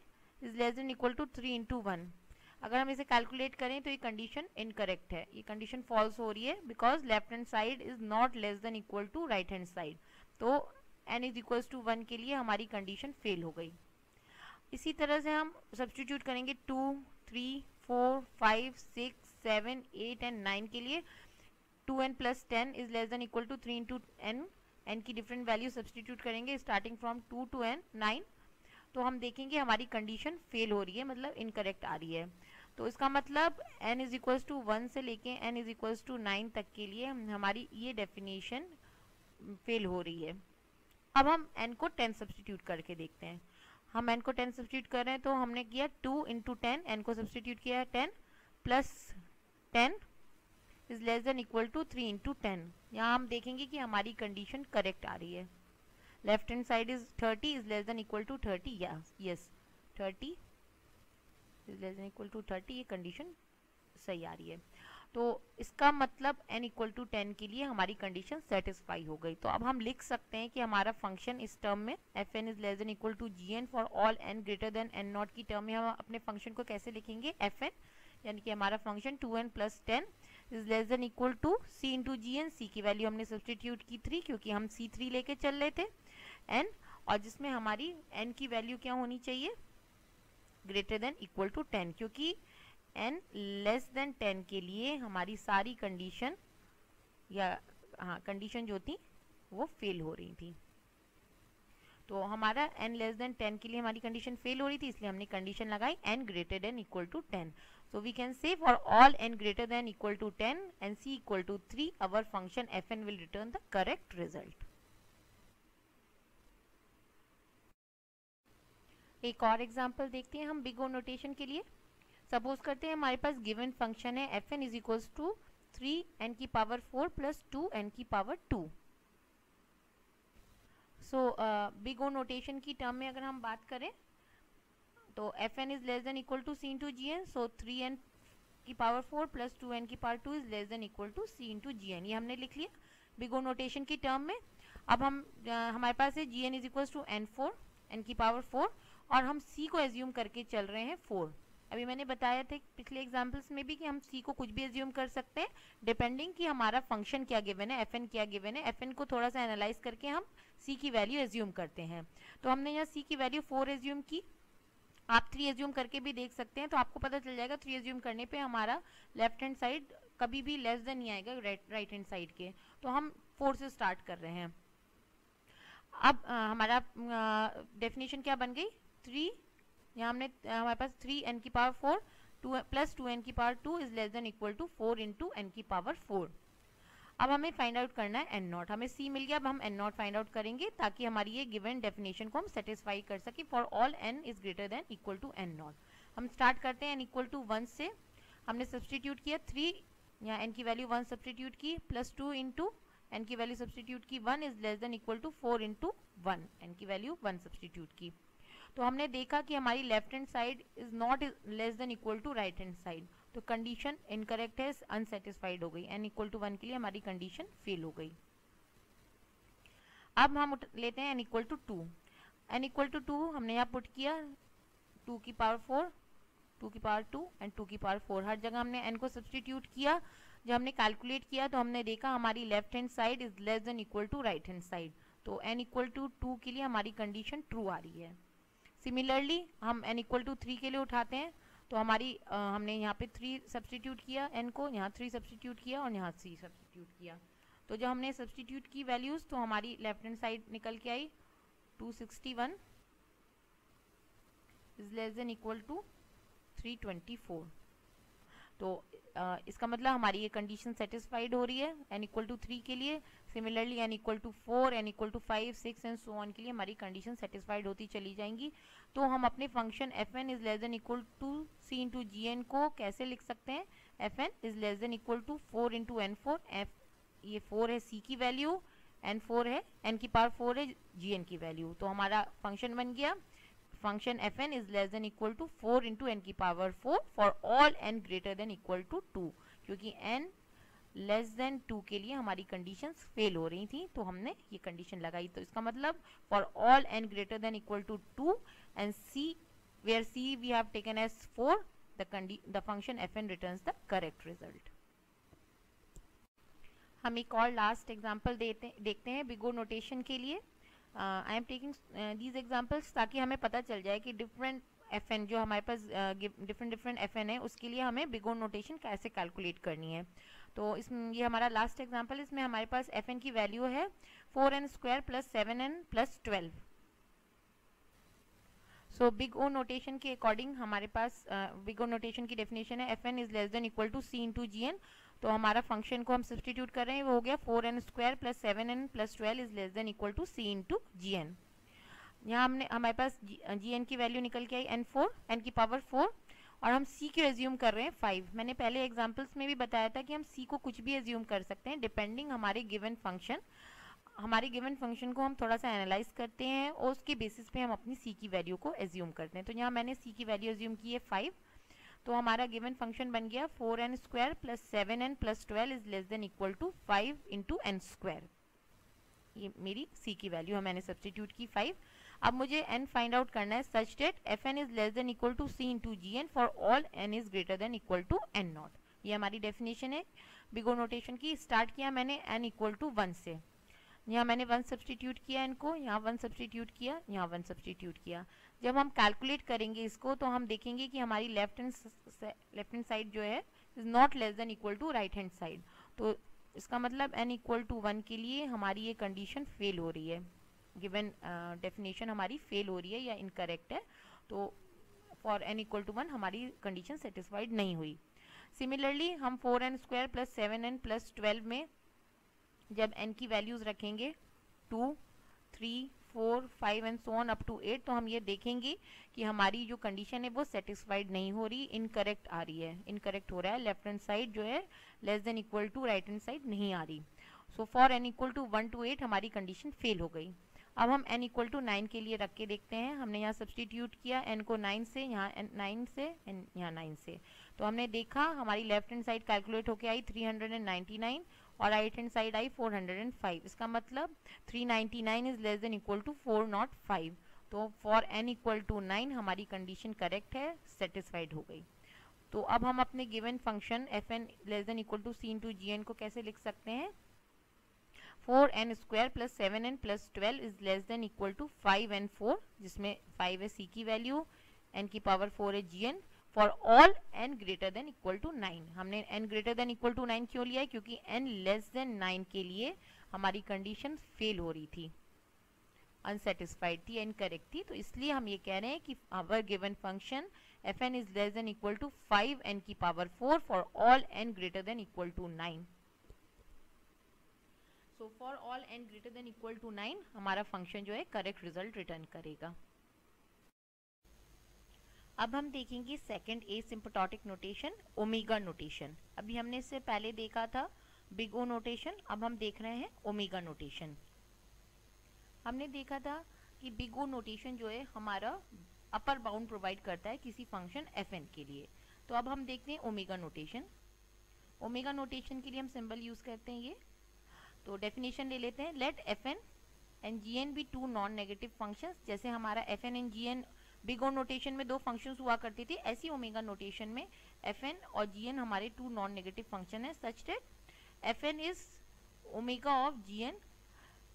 is less than equal to 3 into 1। अगर हम इसे कैलकुलेट करें तो ये कंडीशन इनकरेक्ट है, ये कंडीशन फॉल्स हो रही है, because left hand side is not less than equal to right hand side. तो n इज इक्वल टू 1 के लिए हमारी कंडीशन फेल हो गई। इसी तरह से हम सब्सटीट्यूट करेंगे 2, 3, 4, 5, 6, 7, 8 एंड 9 के लिए। 2n plus 10 is less than equal to 3 into n की डिफरेंट वैल्यू सब्सटीट्यूट करेंगे स्टार्टिंग फ्रॉम 2 टू n 9। तो हम देखेंगे हमारी कंडीशन फेल हो रही है, मतलब इनकरेक्ट आ रही है। तो इसका मतलब n इज इक्वल्स टू 1 से लेके n इज इक्वल्स टू 9 तक के लिए हमारी ये डेफिनेशन फेल हो रही है। अब हम n को 10 सब्सटीट्यूट करके देखते हैं। हम n को 10 सब्सटीट्यूट कर रहे हैं, तो हमने किया 2 इंटू 10, n को सब्सटीट्यूट किया 10 plus 10 is less than equal to 3 into 10। यहाँ हम देखेंगे कि हमारी कंडीशन करेक्ट आ रही है। Left hand side is 30 is less than equal to 30, yes 30 is less than equal to 30, ये कंडीशन सही आ रही है। तो इसका मतलब n इक्वल टू 10 के लिए हमारी कंडीशन सेटिस्फाई हो गई। तो अब हम लिख सकते हैं कि हमारा फंक्शन इस टर्म में fn is less than equal to gn for all n greater than n not की टर्म में हम अपने फंक्शन को कैसे लिखेंगे, fn यानी कि हमारा function 2n plus 10 is less than equal to c into g n. C की वैल्यू हमने सब्सटीट्यूट की 3, क्योंकि हम c3 लेके चल रहे थे n, और जिसमें हमारी n की वैल्यू क्या होनी चाहिए, ग्रेटर देन इक्वल टू 10, क्योंकि n लेस देन 10 के लिए हमारी सारी कंडीशन या कंडीशन जो थी वो फेल हो रही थी। तो हमारा n लेस देन 10 के लिए हमारी कंडीशन फेल हो रही थी, इसलिए हमने कंडीशन लगाई n greater than equal to 10। So we can say for all n greater than equal to 10 and c equal to 3, our function fn will return the correct result. एक और example देखते हैं हम बिग ओ नोटेशन के लिए। Suppose करते हैं हमारे पास गिवन फंक्शन है fn is equals to 3n की पावर 4 प्लस 2n की पावर 2। सो बिग ओ नोटेशन की टर्म में अगर हम बात करें तो fn is less than equal to c into g n. So 3n की पावर 4 प्लस 2n की power 2 is less than equal to c into g n. ये हमने लिख लिया बिग ओ नोटेशन की टर्म में। अब हम हमारे पास है gn is equal to n4 n की पावर 4, और हम c को एज्यूम करके चल रहे हैं 4। अभी मैंने बताया था पिछले एग्जाम्पल्स में भी कि हम सी को कुछ भी एज्यूम कर सकते हैं डिपेंडिंग कि हमारा फंक्शन क्या गिवन है, एफ एन क्या गिवन है। एफ एन को थोड़ा सा एनालाइज करके हम सी की वैल्यू एज्यूम करते हैं। तो हमने यहाँ सी की वैल्यू 4 एज्यूम की, आप 3 एज्यूम करके भी देख सकते हैं, तो आपको पता चल जाएगा 3 एज्यूम करने पे हमारा लेफ्ट हैंड साइड कभी भी लेस देन नहीं आएगा राइट हैंड साइड के। तो हम 4 से स्टार्ट कर रहे हैं। अब हमारा डेफिनेशन क्या बन गई, 3, यहाँ हमने हमारे पास 3n की पावर 4 2 प्लस 2n की power 2 is less than equal to 4 into n की पावर 4। अब हमें फाइंड आउट करना है n नॉट। हमें c मिल गया, अब हम n नॉट फाइंड आउट करेंगे ताकि हमारी ये गिवन डेफिनेशन को हम सेटिस्फाई कर सके for all n is greater than equal to n naught. हम स्टार्ट करते हैं n इक्वल टू 1 से। हमने सब्सटीट्यूट किया 3, यहाँ n की वैल्यू 1 सब्सटीट्यूट की, प्लस 2 इंटू n की वैल्यू सब्सटीट्यूट की 1 is less than equal to 4 into 1, n की वैल्यू 1 सब्सटीट्यूट की। तो हमने देखा कि हमारी left hand side is not less than equal to right hand side, तो कंडीशन इनकरेक्ट है, अनसेटिस्फाइड हो गई। n इक्वल टू 1 के लिए हमारी कंडीशन फेल हो गई। अब हम लेते हैं n equal to 2। n equal to 2 हमने यहाँ पुट किया 2 की पावर 4, 2 की पावर 2 एंड 2 की पावर 4, हर जगह हमने n को सब्सटीट्यूट किया। जब हमने कैलकुलेट किया तो हमने देखा हमारी left hand side is less than equal to right hand side, तो n इक्वल टू 2 के लिए हमारी कंडीशन ट्रू आ रही है। सिमिलरली हम n इक्वल टू 3 के लिए उठाते हैं, तो हमारी हमने यहाँ पे 3 सब्सटीट्यूट किया n को, यहाँ 3 सब्सटीट्यूट किया और यहाँ 3 सब्सटीट्यूट किया। तो जब हमने सब्सटीट्यूट की वैल्यूज तो हमारी लेफ्ट हैंड साइड निकल के आई 261 is less than equal to 324। तो इसका मतलब हमारी ये कंडीशन सेटिस्फाइड हो रही है n इक्वल टू 3 के लिए। Similarly n equal to 4, n equal to 5, 6 and so on के लिए हमारी कंडीशन सेटिस्फाइड होती चली जाएंगी। तो हम अपने function fn is less than equal to c into g n को कैसे लिख सकते हैं, fn is less than equal to 4 into n4। ये 4 है c की वैल्यू, n4 है n की पावर 4 है gn की वैल्यू। तो हमारा फंक्शन बन गया function fn is less than equal to 4 into n की power 4 for all n greater than equal to 2, क्योंकि n लेस देन 2 के लिए हमारी कंडीशंस फेल हो रही थी, तो हमने ये कंडीशन लगाई। तो इसका मतलब for all n greater than equal to 2 and c where c we have taken as 4, the function fn returns the correct result। हम एक और लास्ट एग्जांपल देखते हैं बिग O नोटेशन के लिए। I am taking these examples ताकि हमें पता चल जाए कि डिफरेंट fn जो हमारे पास डिफरेंट fn है उसके लिए हमें बिग O नोटेशन कैसे कैलकुलेट करनी है। तो इसमें ये हमारा लास्ट एग्जांपल, इसमें हमारे पास fn की वैल्यू है 4n square plus 7n plus 12। So big O notation के अकॉर्डिंग हमारे पास बिग O नोटेशन की डेफिनेशन है fn is less than equal to c into g n. तो हमारा फंक्शन को हम सब्सटीट्यूट कर रहे हैं, वो हो गया 4n square plus 7n plus 12 is less than equal to c into g n. यहाँ हमने हमारे पास जी एन की वैल्यू निकल के आई n4, n की पावर 4, और हम c क्यों एज्यूम कर रहे हैं 5। मैंने पहले एग्जांपल्स में भी बताया था कि हम c को कुछ भी एज्यूम कर सकते हैं डिपेंडिंग हमारे गिवन फंक्शन। हमारे गिवन फंक्शन को हम थोड़ा सा एनालाइज करते हैं और उसके बेसिस पे हम अपनी c की वैल्यू को एज्यूम करते हैं। तो यहाँ मैंने c की वैल्यू एज्यूम की है 5, तो हमारा गिवन फंक्शन बन गया 4n square plus 7n plus 12 is less than equal to 5 into n square. ये मेरी c की वैल्यू है, मैंने सब्सटीट्यूट की 5। अब मुझे n फाइंड आउट करना है such that fn is less than equal to c into g n for all n is greater than equal to n naught. ये हमारी डेफिनेशन है बिग O नोटेशन की। स्टार्ट किया मैंने n इक्वल टू 1 से, यहाँ मैंने 1 सब्सटीट्यूट किया n को, यहाँ 1 सब्सटीट्यूट किया, यहाँ 1 सब्सटीट्यूट किया। जब हम कैलकुलेट करेंगे इसको तो हम देखेंगे कि हमारी लेफ्ट हैंड साइड जो है is not less than equal to right hand side. तो इसका मतलब n इक्वल टू 1 के लिए हमारी ये कंडीशन फेल हो रही है, गिवन डेफिनेशन हमारी फेल हो रही है या इनकरेक्ट है। तो फॉर n इक्वल टू 1 हमारी कंडीशन सेटिस्फाइड नहीं हुई। सिमिलरली हम 4n square plus 7n plus 12 में जब n की वैल्यूज रखेंगे 2, 3, 4, 5 and so on up to 8, तो हम ये देखेंगे कि हमारी जो कंडीशन है वो सेटिस्फाइड नहीं हो रही, इनकरेक्ट आ रही है, इनकरेक्ट हो रहा है। लेफ्ट हैंड साइड जो है less than equal to right hand side नहीं आ रही। So for n equal to 1 to 8 हमारी कंडीशन फेल हो गई। अब हम n इक्वल टू 9 के लिए रख के देखते हैं। हमने यहाँ सब्सटीट्यूट किया n को 9 से, यहाँ 9 से एंड यहाँ 9 से, तो हमने देखा हमारी लेफ्ट हैंड साइड कैलकुलेट होके आई 399 और राइट हैंड साइड आई 405। इसका मतलब 399 is less than equal to 405। तो फॉर n इक्वल टू 9 हमारी कंडीशन करेक्ट है, सेटिस्फाइड हो गई। तो अब हम अपने given function f n less than equal to c into g n को कैसे लिख सकते हैं? 4n square plus 7n plus 12 is less than equal to 5n4, जिसमें 5 है सी की वैल्यू, n की पावर 4 है g n, for all n greater than equal to 9। हमने n greater than equal to 9 क्यों लिया है? क्योंकि n लेस देन 9 के लिए हमारी कंडीशन फेल हो रही थी, अनसेटिस्फाइड थी, इनकरेक्ट थी, तो इसलिए हम ये कह रहे हैं कि our given function f n is less than equal to 5n की power 4 for all n greater than equal to 9। So for all n greater than equal to 9 हमारा फंक्शन जो है करेक्ट रिजल्ट रिटर्न करेगा। अब हम देखेंगे second asymptotic notation, omega notation. अभी हमने इससे पहले देखा था बिग ओ नोटेशन, अब हम देख रहे हैं ओमेगा नोटेशन। हमने देखा था कि बिग ओ नोटेशन जो है हमारा अपर बाउंड प्रोवाइड करता है किसी फंक्शन एफ एन के लिए। तो अब हम देखते हैं ओमेगा नोटेशन। ओमेगा नोटेशन के लिए हम सिंबल यूज करते हैं ये। तो डेफिनेशन ले लेते हैं, let f n and g n be two non negative functions. जैसे हमारा f n and g n big O notation में दो फंक्शंस हुआ करती थी, ऐसी ओमेगा नोटेशन में एफ एन और जी एन हमारे टू नॉन नेगेटिव फंक्शन है, such that f n is omega of g n.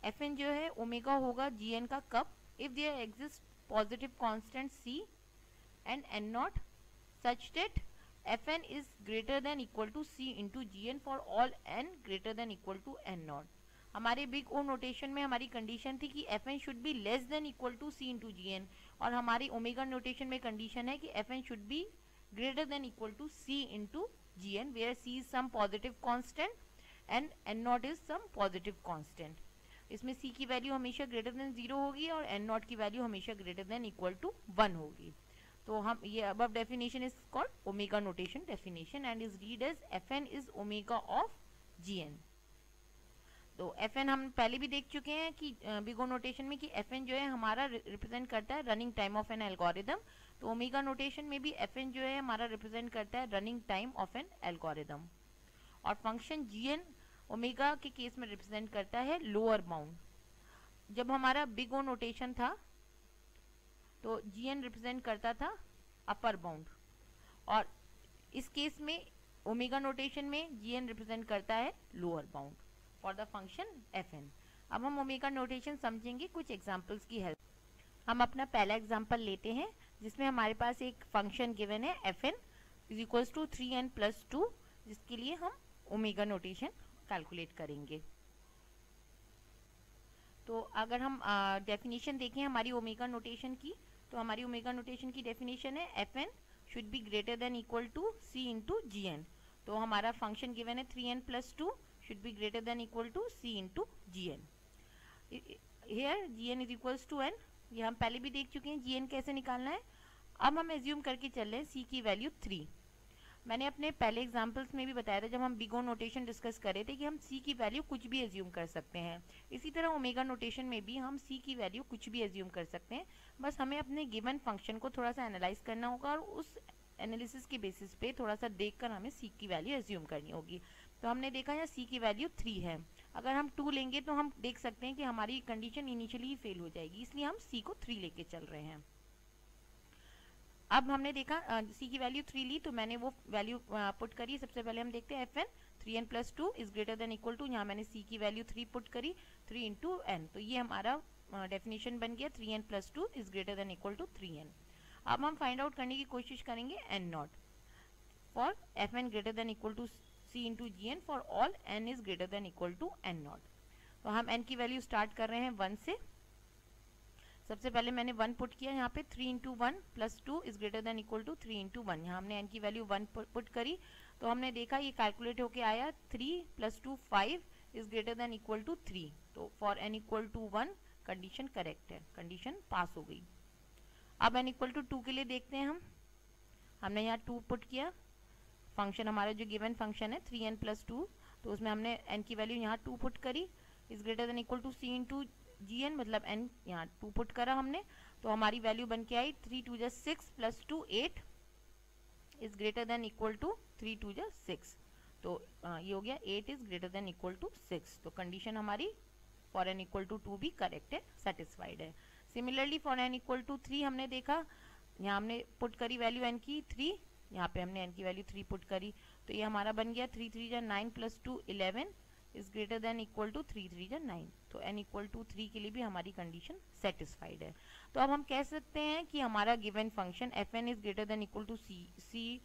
F n जो है ओमेगा होगा जी एन का कब? If there exist positive constant C and n naught such that f n is greater than equal to c into g n for all n greater than equal to n naught. हमारे big ओ notation में हमारी condition थी कि f n should be less than equal to c into g n, और हमारी omega notation में condition है कि f n should be greater than equal to c into g n, where c is some positive constant and n naught is some positive constant. इसमें C की value हमेशा greater than 0 होगी और n naught की value हमेशा greater than equal to 1 होगी। तो हम ये above definition is called omega notation definition and is read as f n is omega of g n. तो एफ एन हम पहले भी देख चुके हैं कि बिग ओ नोटेशन में कि एफ एन जो है हमारा रिप्रेजेंट करता है running time of an algorithm. तो ओमेगा नोटेशन में भी एफ एन जो है हमारा रिप्रेजेंट करता है running time of an algorithm, और फंक्शन जी एन ओमेगा के केस में रिप्रेजेंट करता है लोअर बाउंड। जब हमारा बिग ओ नोटेशन था तो जी एन रिप्रेजेंट करता था अपर बाउंड, और इस केस में ओमेगा नोटेशन में जी एन रिप्रेजेंट करता है lower bound for the function f n. अब हम ओमेगा नोटेशन समझेंगे कुछ एग्जाम्पल्स की हेल्प। हम अपना पहला एग्जाम्पल लेते हैं जिसमें हमारे पास एक फंक्शन गिवन है f n is equals to 3n plus 2, जिसके लिए हम ओमेगा नोटेशन कैलकुलेट करेंगे। तो अगर हम डेफिनेशन देखें हमारी ओमेगा नोटेशन की, तो हमारी ओमेगा नोटेशन की डेफिनेशन है f n should be greater than equal to c into g n. तो हमारा फंक्शन गिवन है 3n plus 2 should be greater than equal to c into gn. Here gn is equals to n, ये हम पहले भी देख चुके हैं gn कैसे निकालना है। अब हम एज्यूम करके चल रहे हैं c की वैल्यू 3। मैंने अपने पहले एग्जांपल्स में भी बताया था जब हम बिग ओ नोटेशन डिस्कस कर रहे थे कि हम c की वैल्यू कुछ भी एज्यूम कर सकते हैं। इसी तरह ओमेगा नोटेशन में भी हम c की वैल्यू कुछ भी एज्यूम कर सकते हैं, बस हमें अपने गिवन फंक्शन को थोड़ा सा एनालाइज करना होगा और उस एनालिसिस के बेसिस पे थोड़ा सा देखकर हमें c की वैल्यू एज्यूम करनी होगी। तो हमने देखा यहाँ c की वैल्यू 3 है, अगर हम 2 लेंगे तो हम देख सकते हैं कि हमारी कंडीशन इनिशियली ही फेल हो जाएगी, इसलिए हम c को 3 लेके चल रहे हैं। अब हमने देखा c की वैल्यू 3 ली, तो मैंने वो वैल्यू पुट करी। सबसे पहले हम देखते हैं f n 3n plus 2 is greater than equal to, यहाँ मैंने c की वैल्यू 3 पुट करी, 3 इंटू एन। तो ये हमारा डेफिनेशन बन गया 3n plus 2 is greater than equal to 3n। अब हम फाइंड आउट करने की कोशिश करेंगे n naught for f n greater than equal to c into g n for all n is greater than equal to n naught. तो हम n की value start कर रहे हैं 1 से। सबसे पहले मैंने 1 पुट किया यहाँ पे, 3 into 1 plus 2 is greater than equal to 3 into 1। यहाँ हमने n की वैल्यू 1 पुट करी, तो हमने देखा ये कैलकुलेट होके आया 3 plus 2 5 is greater than equal to 3। तो for n equal to 1 condition correct है, कंडीशन पास हो गई। अब n इक्वल टू 2 के लिए देखते हैं हमने यहाँ 2 पुट किया, फंक्शन हमारा जो गिवन फंक्शन है 3n प्लस 2, तो उसमें हमने n की वैल्यू यहाँ 2 पुट करी, is greater than equal to c into g n, मतलब n यहाँ 2 पुट करा हमने, तो हमारी वैल्यू बन के आई 3 2 जा 6 plus 2 8 is greater than equal to 3 2 जा 6। तो ये हो गया 8 is greater than equal to 6। तो कंडीशन हमारी फॉर n इक्वल टू 2 भी करेक्ट है, सेटिस्फाइड है। Similarly for n equal to 3 हमने देखा, यहाँ हमने पुट करी वैल्यू n की 3, यहाँ पे हमने n की वैल्यू 3 पुट करी, तो ये हमारा बन गया 3 3 जा 9 plus 2 11 is greater than equal to 3 3 जा 9। तो n इक्वल टू 3 के लिए भी हमारी कंडीशन सेटिस्फाइड है। तो अब हम कह सकते हैं कि हमारा given function f n is greater than equal to c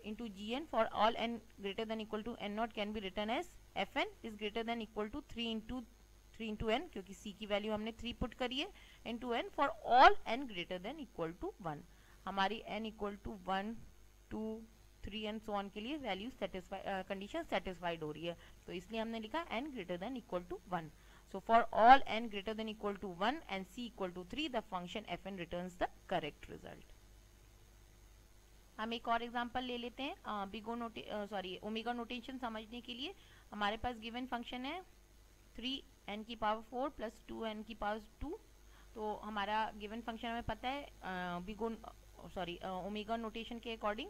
into gn for all n greater than equal to n naught can be written as fn is greater than equal to 3 into n, क्योंकि c की value हमने 3 put करी है, into n for all n greater than equal to 1। हमारी n equal to 1 2 3 and so on के लिए value condition satisfied हो रही है, तो इसलिए हमने लिखा n greater than equal to 1। so for all n greater than equal to 1 and c equal to 3 the function fn returns the correct result। हम एक और एग्जांपल ले लेते हैं ओमेगा नोटेशन समझने के लिए। हमारे पास गिवन फंक्शन है 3n की पावर 4 प्लस 2n की पावर 2। तो हमारा गिवन फंक्शन हमें पता है ओमेगा नोटेशन के अकॉर्डिंग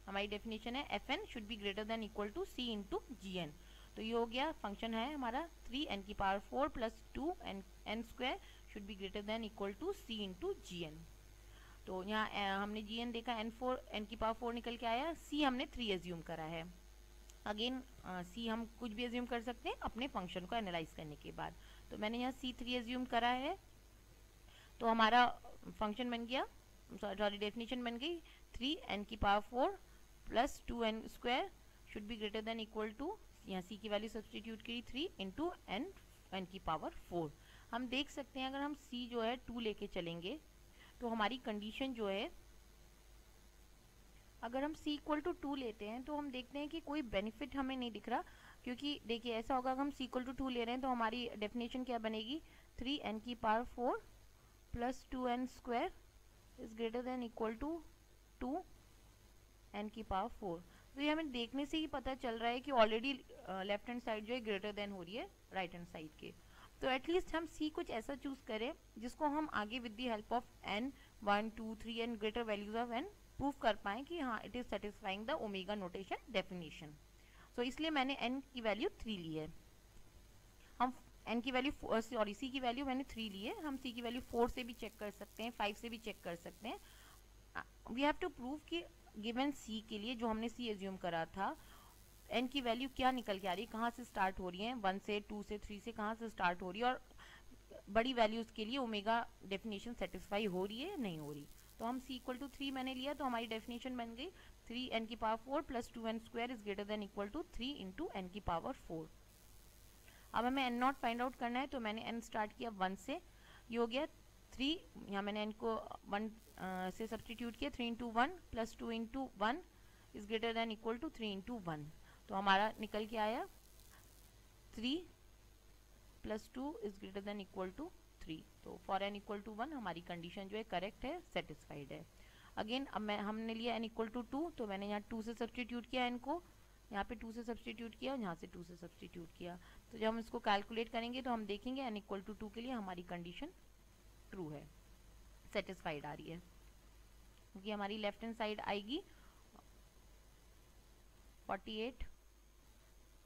हमारी डेफिनेशन है fn should be greater than equal to c into gn। तो ये हो गया फंक्शन है हमारा 3n की power 4 plus 2n square should be greater than equal to c into gn। तो यहाँ हमने gn देखा n की पावर 4 निकल के आया, c हमने 3 एज्यूम करा है। अगेन c हम कुछ भी एज्यूम कर सकते हैं अपने फंक्शन को एनालाइज करने के बाद। तो मैंने यहाँ c 3 एज्यूम करा है, तो हमारा फंक्शन बन गया, सॉरी डेफिनेशन बन गई 3n की power 4 plus 2n square should be greater than equal to, यहाँ c की वैल्यू सब्सटीट्यूट करी 3 इंटू n की पावर 4। हम देख सकते हैं अगर हम c जो है 2 लेके चलेंगे तो हमारी कंडीशन जो है, अगर हम c इक्वल टू 2 लेते हैं तो हम देखते हैं कि कोई बेनिफिट हमें नहीं दिख रहा, क्योंकि देखिए ऐसा होगा अगर हम c इक्वल टू 2 ले रहे हैं तो हमारी डेफिनेशन क्या बनेगी 3n की power 4 plus 2n square is greater than equal to 2n की पावर 4। तो ये हमें देखने से ही पता चल रहा है कि ऑलरेडी लेफ्ट हैंड साइड जो है ग्रेटर देन हो रही है राइट हैंड साइड के। तो एटलीस्ट हम c कुछ ऐसा चूज करें जिसको हम आगे with the help of n 1 2 3 and greater values of n prove कर पाएं कि हाँ it is satisfying the omega notation definition. So इसलिए मैंने n की वैल्यू 3 ली है। हम n की वैल्यू c की वैल्यू मैंने 3 ली है, हम c की वैल्यू 4 से भी चेक कर सकते हैं, 5 से भी चेक कर सकते हैं। वी हैव टू प्रूव कि गिवन c के लिए जो हमने c एज्यूम करा था n की वैल्यू क्या निकल के आ रही है, कहाँ से स्टार्ट हो रही है, 1 से 2 से 3 से कहाँ से स्टार्ट हो रही है, और बड़ी वैल्यूज के लिए ओमेगा डेफिनेशन सेटिस्फाई हो रही है नहीं हो रही। तो हम c इक्वल टू 3 मैंने लिया, तो हमारी डेफिनेशन बन गई 3n की power 4 plus 2n square is greater than equal to 3 into n की पावर 4। अब हमें n नॉट फाइंड आउट करना है, तो मैंने n स्टार्ट किया 1 से, ये हो गया 3, यहाँ मैंने n को 1 से सब्सटीट्यूट किया, 3 into 1 plus 2 into 1 is greater than equal to 3 into 1। तो हमारा निकल के आया 3 plus 2 is greater than equal to 3। तो फॉर n इक्वल टू 1 हमारी कंडीशन जो है करेक्ट है, सेटिस्फाइड है। अगेन अब हमने लिया n इक्वल टू 2, तो मैंने यहाँ 2 से सब्सटीट्यूट किया n को, यहाँ पे 2 से सब्सटीट्यूट किया और यहाँ से 2 से सब्सटीट्यूट किया। तो जब हम इसको कैलकुलेट करेंगे तो हम देखेंगे n इक्वल टू 2 के लिए हमारी कंडीशन ट्रू है, सेटिस्फाइड आ रही है, क्योंकि हमारी लेफ्ट हैंड साइड आएगी 48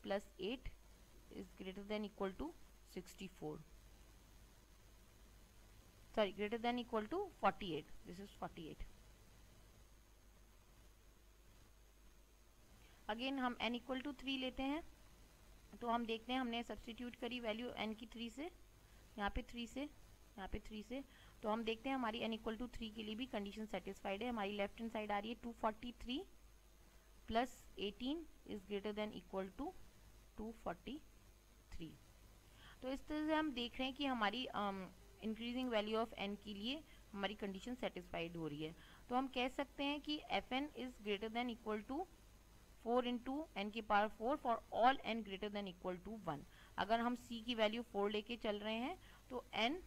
plus 8 is greater than equal to 64, sorry greater than equal to 48, this is 48। Again हम n इक्वल टू 3 लेते हैं, तो हम देखते हैं हमने सब्सटीट्यूट करी वैल्यू n की 3 से, यहाँ पे 3 से, यहाँ पे 3 से, तो हम देखते हैं हमारी n इक्वल टू 3 के लिए भी कंडीशन सेटिस्फाइड है। हमारी लेफ्ट हैंड साइड आ रही है 243 plus 18 is greater than equal to 243। तो इस तरह से हम देख रहे हैं कि हमारी इंक्रीजिंग वैल्यू ऑफ n के लिए हमारी कंडीशन सेटिस्फाइड हो रही है। तो हम कह सकते हैं कि fn is greater than equal to 4 into n की power 4 for all n greater than equal to 1। अगर हम c की वैल्यू 4 लेके चल रहे हैं तो n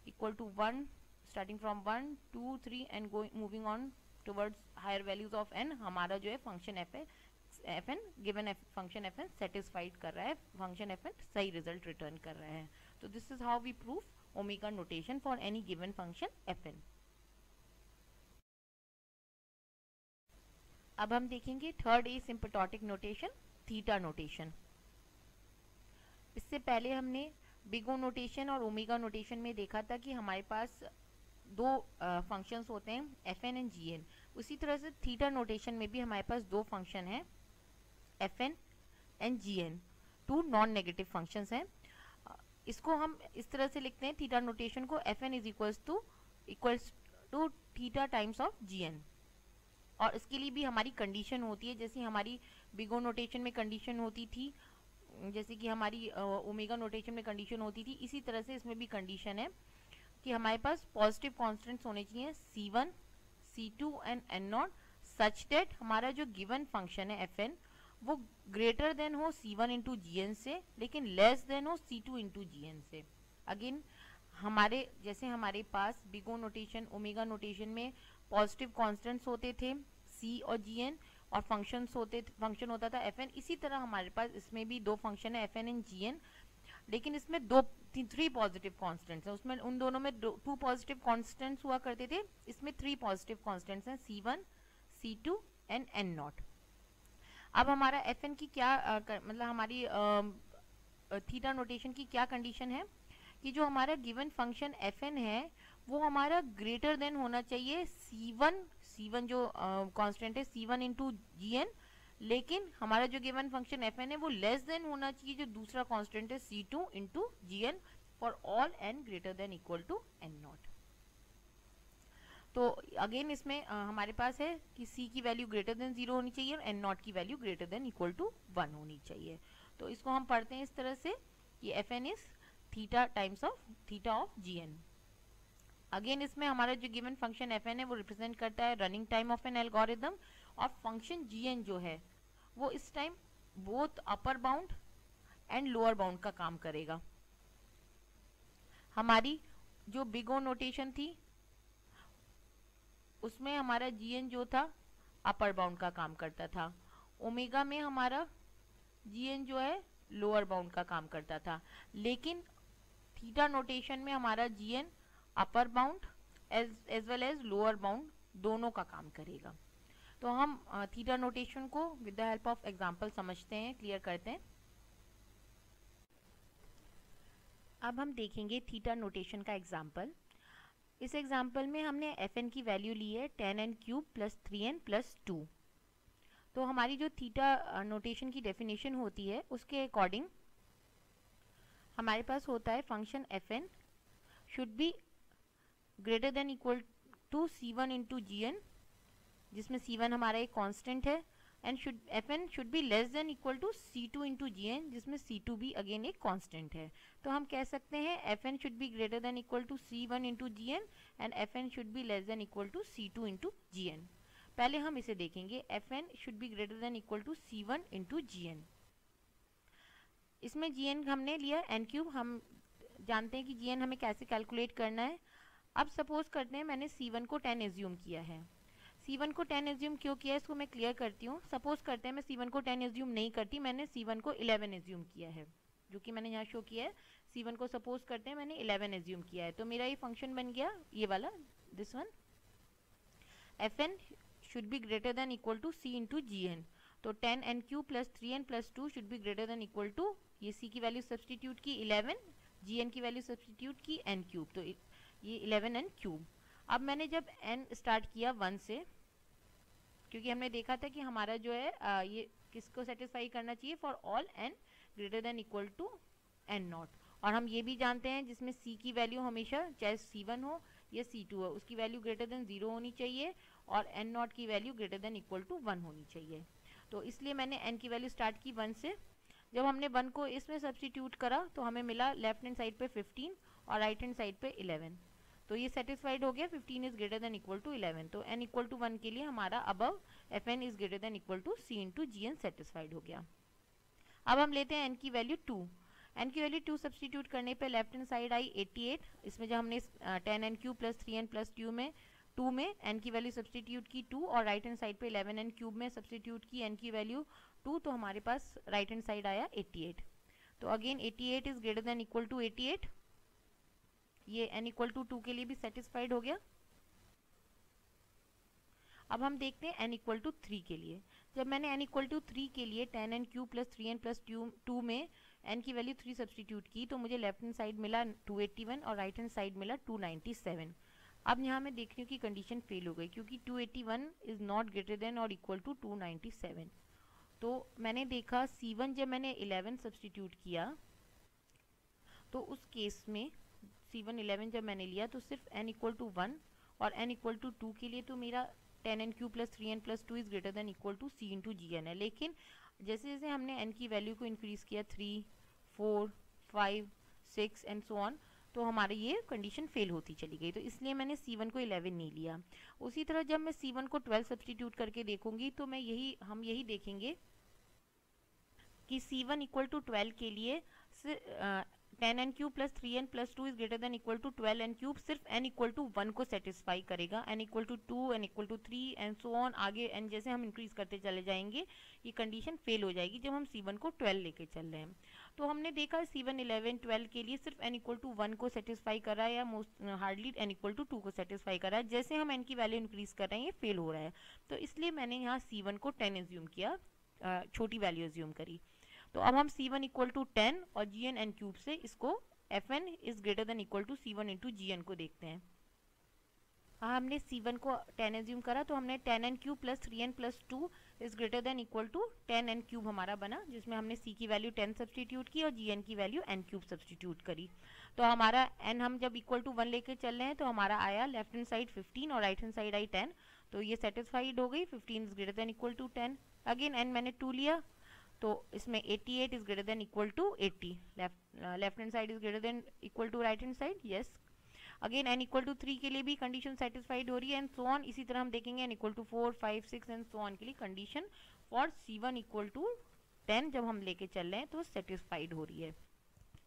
equal to 1 starting from 1 2 3 and moving on towards higher values of n, हमारा जो है फंक्शन fn गिवन फंक्शन fn सेटिस्फाइड कर रहा है, फंक्शन fn सही रिजल्ट रिटर्न कर रहा है। तो this is how we prove omega notation for any given function fn। अब हम देखेंगे third asymptotic notation, theta notation. इससे पहले हमने बिग ओ नोटेशन और ओमेगा नोटेशन में देखा था कि हमारे पास दो फंक्शंस होते हैं, f n and g n. उसी तरह से थीटा नोटेशन में भी हमारे पास दो फंक्शन हैं, f n and g n, two non negative functions हैं। इसको हम इस तरह से लिखते हैं थीटा नोटेशन को, f n is equals to theta times of g n. और इसके लिए भी हमारी कंडीशन होती है, जैसे हमारी बिग ओ नोटेशन में कंडीशन होती थी, जैसे कि हमारी ओमेगा नोटेशन में कंडीशन होती थी, इसी तरह से इसमें भी कंडीशन है कि हमारे पास पॉजिटिव कॉन्स्टेंट्स होने चाहिए C1, C2 and N0 such that हमारा जो गिवन फंक्शन है Fn वो ग्रेटर देन हो C1 इंटू जी से, लेकिन लेस देन हो C2 इंटू जी से। अगेन हमारे जैसे हमारे पास बिग ओ नोटेशन ओमेगा नोटेशन में पॉजिटिव कॉन्स्टेंट्स होते थे C और GN, और फंक्शन होता था Fn, इसी तरह हमारे पास इसमें भी दो फंक्शन है Fn एंड GN, लेकिन इसमें थ्री पॉजिटिव कांस्टेंट्स हैं। उसमें उन दोनों में टू पॉजिटिव कांस्टेंट्स हुआ करते थे, इसमें थ्री पॉजिटिव कांस्टेंट्स हैं, C1, C2 एंड N0। अब हमारा Fn की क्या मतलब हमारी थीटा नोटेशन की क्या कंडीशन है कि जो हमारा गिवन फंक्शन Fn है वो हमारा ग्रेटर देन होना चाहिए C1 जो कांस्टेंट है C1 इंटू जी, लेकिन हमारा जो गिवन फंक्शन Fn है वो लेस देन होना चाहिए जो दूसरा कांस्टेंट है C2 into g for all n greater than equal to N0। तो अगेन इसमें हमारे पास है कि C की वैल्यू ग्रेटर देन 0 होनी चाहिए और N0 की value greater than equal to 1 होनी चाहिए। तो इसको हम पढ़ते हैं इस तरह से कि Fn is theta times of theta of Gn। Again इसमें हमारा जो गिवन फंक्शन Fn है वो रिप्रेजेंट करता है running time of an algorithm, और फंक्शन Gn जो है वो इस time both upper bound and lower bound का काम करेगा। हमारी जो बिग ओ नोटेशन थी उसमें हमारा Gn जो था अपर बाउंड का काम करता था, ओमेगा में हमारा Gn जो है लोअर बाउंड का काम करता था, लेकिन थीटा नोटेशन में हमारा Gn upper bound as well as lower bound दोनों का काम करेगा। तो हम थीटा नोटेशन को with the help of example समझते हैं, क्लियर करते हैं। अब हम देखेंगे थीटा नोटेशन का एग्जांपल। इस एग्जांपल में हमने Fn की वैल्यू ली है 10n cube plus 3n plus 2। तो हमारी जो थीटा नोटेशन की डेफिनेशन होती है उसके अकॉर्डिंग हमारे पास होता है function Fn should be greater than equal to C1 into g, जिसमें C1 हमारा एक कांस्टेंट है, and Fn should be less than equal to C2 into g, जिसमें C2 भी अगेन एक कांस्टेंट है। तो हम कह सकते हैं Fn should be greater than equal to C1 into g and Fn should be less than equal to C2 into g. पहले हम इसे देखेंगे, Fn should be greater than equal to C1 into g. इसमें Gn हमने लिया n cube, हम जानते हैं कि Gn हमें कैसे कैलकुलेट करना है। अब सपोज करते हैं मैंने C1 को 10 एज्यूम किया है। C1 को 10 एज्यूम क्यों किया है इसको मैं क्लियर करती हूँ। सपोज करते हैं मैं C1 को 10 एज्यूम नहीं करती, मैंने C1 को 11 एज्यूम किया है, जो कि मैंने यहाँ शो किया है। C1 को सपोज करते हैं मैंने 11 एज्यूम किया है, तो मेरा ये फंक्शन बन गया ये वाला, this one. Fn should be greater than equal to C into Gn। तो 10n cube plus 3n plus 2 should be greater than equal to, ये C की वैल्यू सब्सटीट्यूट की 11, Gn की वैल्यू सब्सटीट्यूट की n क्यूब, तो ये 11n cube. अब मैंने जब n स्टार्ट किया 1 से, क्योंकि हमने देखा था कि हमारा जो है ये किसको सेटिस्फाई करना चाहिए, for all n greater than equal to N0। और हम ये भी जानते हैं जिसमें C की वैल्यू हमेशा चाहे C1 हो या C2 हो उसकी वैल्यू ग्रेटर देन 0 होनी चाहिए, और N0 की value greater than equal to 1 होनी चाहिए। तो इसलिए मैंने n की वैल्यू स्टार्ट की 1 से। जब हमने 1 को इसमें सब्सटीट्यूट करा तो हमें मिला लेफ्ट हैंड साइड पे 15 और राइट हैंड साइड पे 11, तो ये सेटिस्फाइड हो गया, 15 is greater than equal to 11। तो n इक्वल टू 1 के लिए हमारा above Fn is greater than equal to C into Gn satisfied हो गया। अब हम लेते हैं n की वैल्यू 2। n की वैल्यू 2 सब्सटीट्यूट करने पे लेफ्ट हैंड साइड आई 88, इसमें जब हमने 10n cube plus 3n plus 2 में n की वैल्यू सब्सटीट्यूट की 2 और राइट हैंड साइड पे 11n क्यूब में सब्सटीट्यूट की n की वैल्यू 2, तो हमारे पास राइट हैंड साइड आया 88। तो again 88 is greater than equal to 88, ये n इक्वल टू 2 के लिए भी सेटिस्फाइड हो गया। अब हम देखते हैं n इक्वल टू 3 के लिए। जब मैंने n इक्वल टू 3 के लिए 10n cube plus 3n plus 2 में एन की वैल्यू 3 सब्सटीट्यूट की तो मुझे लेफ्ट हैंड साइड मिला 281 और राइट हैंड साइड मिला 297। अब यहाँ मैं देख रही हूँ कि कंडीशन फेल हो गई क्योंकि 281 इज नॉट ग्रेटर देन और इक्वल टू 297। तो मैंने देखा C1 जब मैंने 11 सब्सटीट्यूट किया तो उस केस में C1 11 जब मैंने लिया तो सिर्फ n इक्वल टू 1 और n इक्वल टू 2 के लिए तो मेरा 10n cube plus 3n plus 2 is greater than equal to C into g n है। लेकिन जैसे जैसे हमने n की वैल्यू को इंक्रीज किया 3, 4, 5, 6 एंड सो ऑन, तो हमारी ये कंडीशन फेल होती चली गई। तो इसलिए मैंने C1 को 11 नहीं लिया। उसी तरह जब मैं C1 को 12 सब्सटीट्यूट करके देखूंगी तो मैं हम यही देखेंगे कि C1 इक्वल टू 12 के लिए 10n cube plus 3n plus 2 is greater than equal to 12n cube सिर्फ n इक्वल टू 1 को सेटिस्फाई करेगा। n equal to 2, n equal to 3 and so on, आगे n जैसे हम इंक्रीज करते चले जाएंगे ये कंडीशन फेल हो जाएगी जब हम C1 को 12 लेके चल रहे हैं। तो हमने देखा C1 11 12 के लिए सिर्फ n इक्वल टू 1 को सेटिस्फाई कर रहा है या most hardly n equal to 2 को सेटिस्फाई कर रहा है। जैसे हम n की वैल्यू इंक्रीज कर रहे हैं ये फेल हो रहा है। तो इसलिए मैंने यहाँ C1 को 10 एज्यूम किया, छोटी वैल्यू एज्यूम करी। तो अब हम C1 इक्वल टू 10 और Gn n क्यूब से इसको Fn is greater than equal to C1 into Gn को देखते हैं। हाँ, हमने C1 को 10 एज्यूम करा तो हमने 10n cube plus 3n plus 2 is greater than equal to 10n cube हमारा बना, जिसमें हमने C की वैल्यू 10 सब्सटीट्यूट की और Gn की वैल्यू n क्यूब सब्सटीट्यूट करी। तो हमारा n हम जब इक्वल टू 1 लेके चल रहे हैं तो हमारा आया लेफ्ट हैंड साइड 15 और राइट हैंड साइड आई 10। तो ये सेटिस्फाइड हो गई, 15 is greater than equal to 10। Again n मैंने 2 लिया तो इसमें 88 is greater than equal to 80। Left hand side is greater than equal to right hand side, yes. Again n equal to 3 के लिए भी कंडीशन सेटिस्फाइड हो रही है एंड सो ऑन। इसी तरह हम देखेंगे n equal to 4, 5, 6 and so on के लिए condition for C1 equal to 10 जब हम लेके चल रहे हैं तो सेटिस्फाइड हो रही है।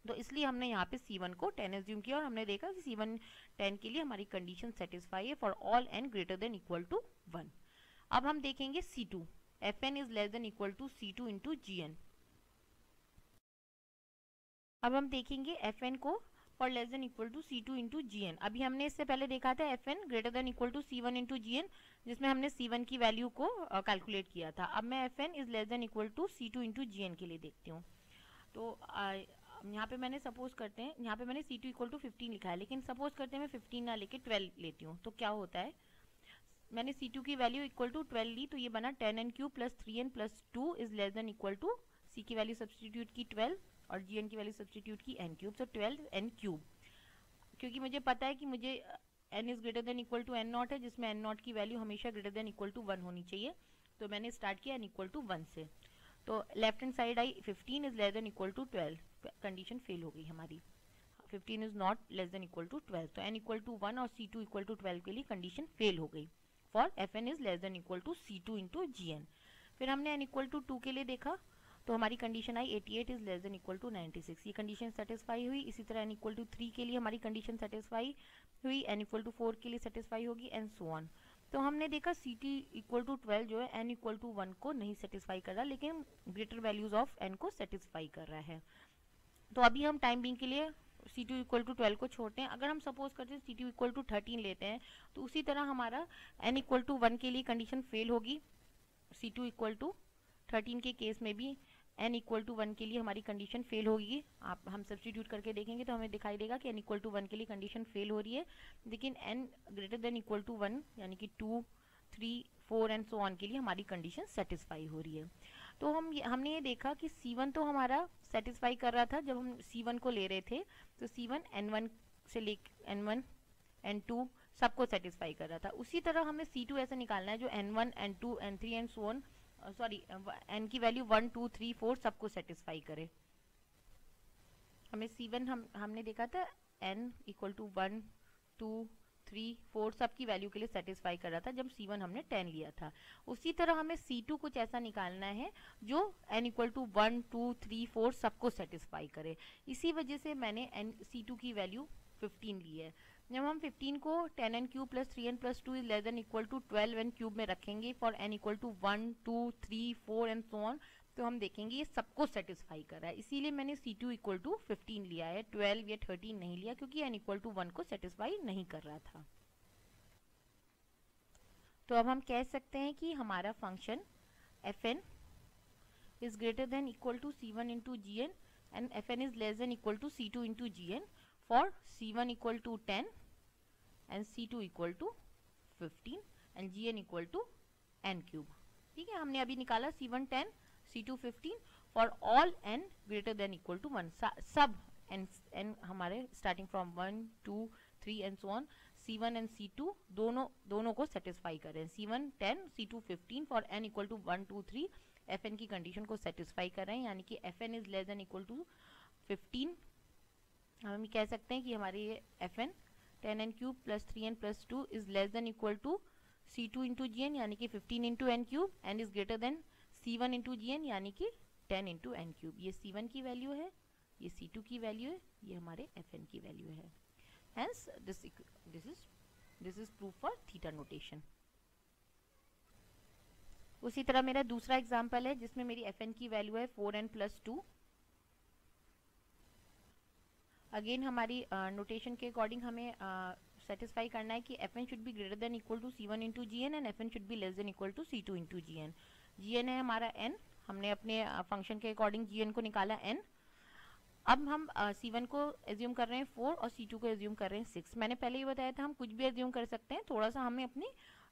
तो इसलिए हमने यहाँ पे C1 को 10 एज्यूम किया और हमने देखा कि C1 10 के लिए हमारी कंडीशन सेटिस्फाई है for all n greater than equal to 1। अब हम देखेंगे C2, Fn is less than equal to C2 into Gn। अब हम देखेंगे Fn को for less than equal to C2 into Gn। अभी हमने इससे पहले देखा था Fn greater than equal to C1 into Gn, जिसमें हमने C1 की वैल्यू को कैलकुलेट किया था। अब मैं Fn is less than equal to C2 into Gn के लिए देखती हूँ। तो यहाँ पे मैंने सपोज करते हैं, यहाँ पे मैंने C2 इक्वल टू 15 लिखा है, लेकिन सपोज करते हैं मैं 15 ना लेके 12 लेती हूँ तो क्या होता है। मैंने C2 की वैल्यू इक्वल टू 12 ली तो ये बना 10n cube plus 3n plus 2 is less than equal to C की वैल्यू सब्सटीट्यूट की 12 और Gn की वैल्यू सब्सटीट्यूट की n क्यूब, तो 12n क्यूब। क्योंकि मुझे पता है कि मुझे n is greater than equal to n not है, जिसमें n नॉट की वैल्यू हमेशा ग्रेटर देन इक्वल टू 1 होनी चाहिए। तो मैंने स्टार्ट किया n इक्वल टू 1 से। तो left hand side I 15 is less than equal to 12, condition fail हो गई हमारी। 15 is not less than equal to 12, तो n इक्वल टू 1 और C2 इक्वल टू 12 के लिए कंडीशन फेल हो गई for Fn is less than equal to C2 into Gn। फिर हमने n इक्वल टू 2 के लिए देखा तो हमारी कंडीशन आई 88 is less than equal to 96, ये कंडीशन सेटिस्फाई हुई। इसी तरह n इक्वल टू 3 के लिए हमारी कंडीशन सेटिस्फाई हुई, n इक्वल टू 4 के लिए सेटिस्फाई होगी एंड सो ऑन। तो हमने देखा C2 इक्वल टू 12 जो है n इक्वल टू 1 को नहीं सेटिस्फाई कर रहा, लेकिन ग्रेटर वैल्यूज ऑफ n को सेटिस्फाई कर रहा है। तो अभी हम टाइम बिंग के लिए C2 इक्वल टू 12 को छोड़ते हैं। अगर हम सपोज करते हैं C2 इक्वल टू 13 लेते हैं तो उसी तरह हमारा n इक्वल टू 1 के लिए कंडीशन फेल होगी। C2 इक्वल टू 13 के केस में भी n इक्वल टू 1 के लिए हमारी कंडीशन फेल होगी। हम सब्सटीट्यूट करके देखेंगे तो हमें दिखाई देगा कि n इक्वल टू 1 के लिए कंडीशन फेल हो रही है, लेकिन n greater than equal to 1 यानी कि 2, 3, 4 एंड सो ऑन के लिए हमारी कंडीशन सेटिस्फाई हो रही है। तो हमने ये देखा कि C1 तो हमारा सेटिस्फाई कर रहा था जब हम C1 को ले रहे थे, तो C1 N1 से ले N1 N2 सबको सेटिस्फाई कर रहा था। उसी तरह हमें C2 ऐसा निकालना है जो N1 N2 N3 and so on, sorry n की वैल्यू 1 2 3 4 सबको सेटिस्फाई करे। हमें C1 हमने देखा था n इक्वल टू 1 2 3 4 सबकी वैल्यू के लिए सेटिस्फाई कर रहा था जब C1 हमने 10 लिया था। उसी तरह हमें C2 कुछ ऐसा निकालना है जो n इक्वल टू 1 2 3 4 सबको सेटिस्फाई करे। इसी वजह से मैंने C2 की वैल्यू 15 ली है। जब हम 15 को 10n cube plus 3n plus 2 is less than equal to 12n cube में रखेंगे for n equal to 1 2 3 4 and so on, तो हम देखेंगे ये सबको सेटिस्फाई कर रहा है। इसीलिए मैंने C2 इक्वल टू 15 लिया है, 12 या 13 नहीं लिया, क्योंकि n इक्वल टू 1 को सेटिस्फाई नहीं कर रहा था। तो अब हम कह सकते हैं कि हमारा function Fn is greater than equal to C1 into Gn and Fn is less than equal to C2 into Gn for C1 equal to 10 and C2 equal to 15 and Gn equal to n cube. ठीक है, हमने अभी निकाला C1 10 C2 15 for all n greater than equal to 1. सब n हमारे starting from 1 2 3 and so on C1 and C2 दोनों को satisfy करें. C1 10 C2 15 फॉर n इक्वल टू 1 2 3 Fn की कंडीशन को सेटिस्फाई कर रहे हैं, यानी कि Fn is less than equal to 15. हम कह सकते हैं कि हमारे ये Fn 10n cube plus 3n plus 2 is less than equal to C2 into Gn यानी कि 15 into n cube and is greater than C1 into Gn यानी कि 10 इंटू n क्यूब. ये C1 की वैल्यू है, ये C2 की वैल्यू है, ये हमारे Fn की वैल्यू है. Hence this is proof for theta notation. उसी तरह मेरा दूसरा एग्जांपल है जिसमें मेरी Fn की वैल्यू है 4n प्लस 2. अगेन हमारी नोटेशन के अकॉर्डिंग हमें सेटिस्फाई करना है कि Fn should be greater than equal to C1 into Gn and Fn should be less than equal to C2 into Gn. Gn है हमारा n, हमने अपने फंक्शन के अकॉर्डिंग Gn को निकाला n. अब हम C1 को एज्यूम कर रहे हैं 4 और C2 को एज्यूम कर रहे हैं 6. मैंने पहले ही बताया था हम कुछ भी एज्यूम कर सकते हैं, थोड़ा सा हमें अपनी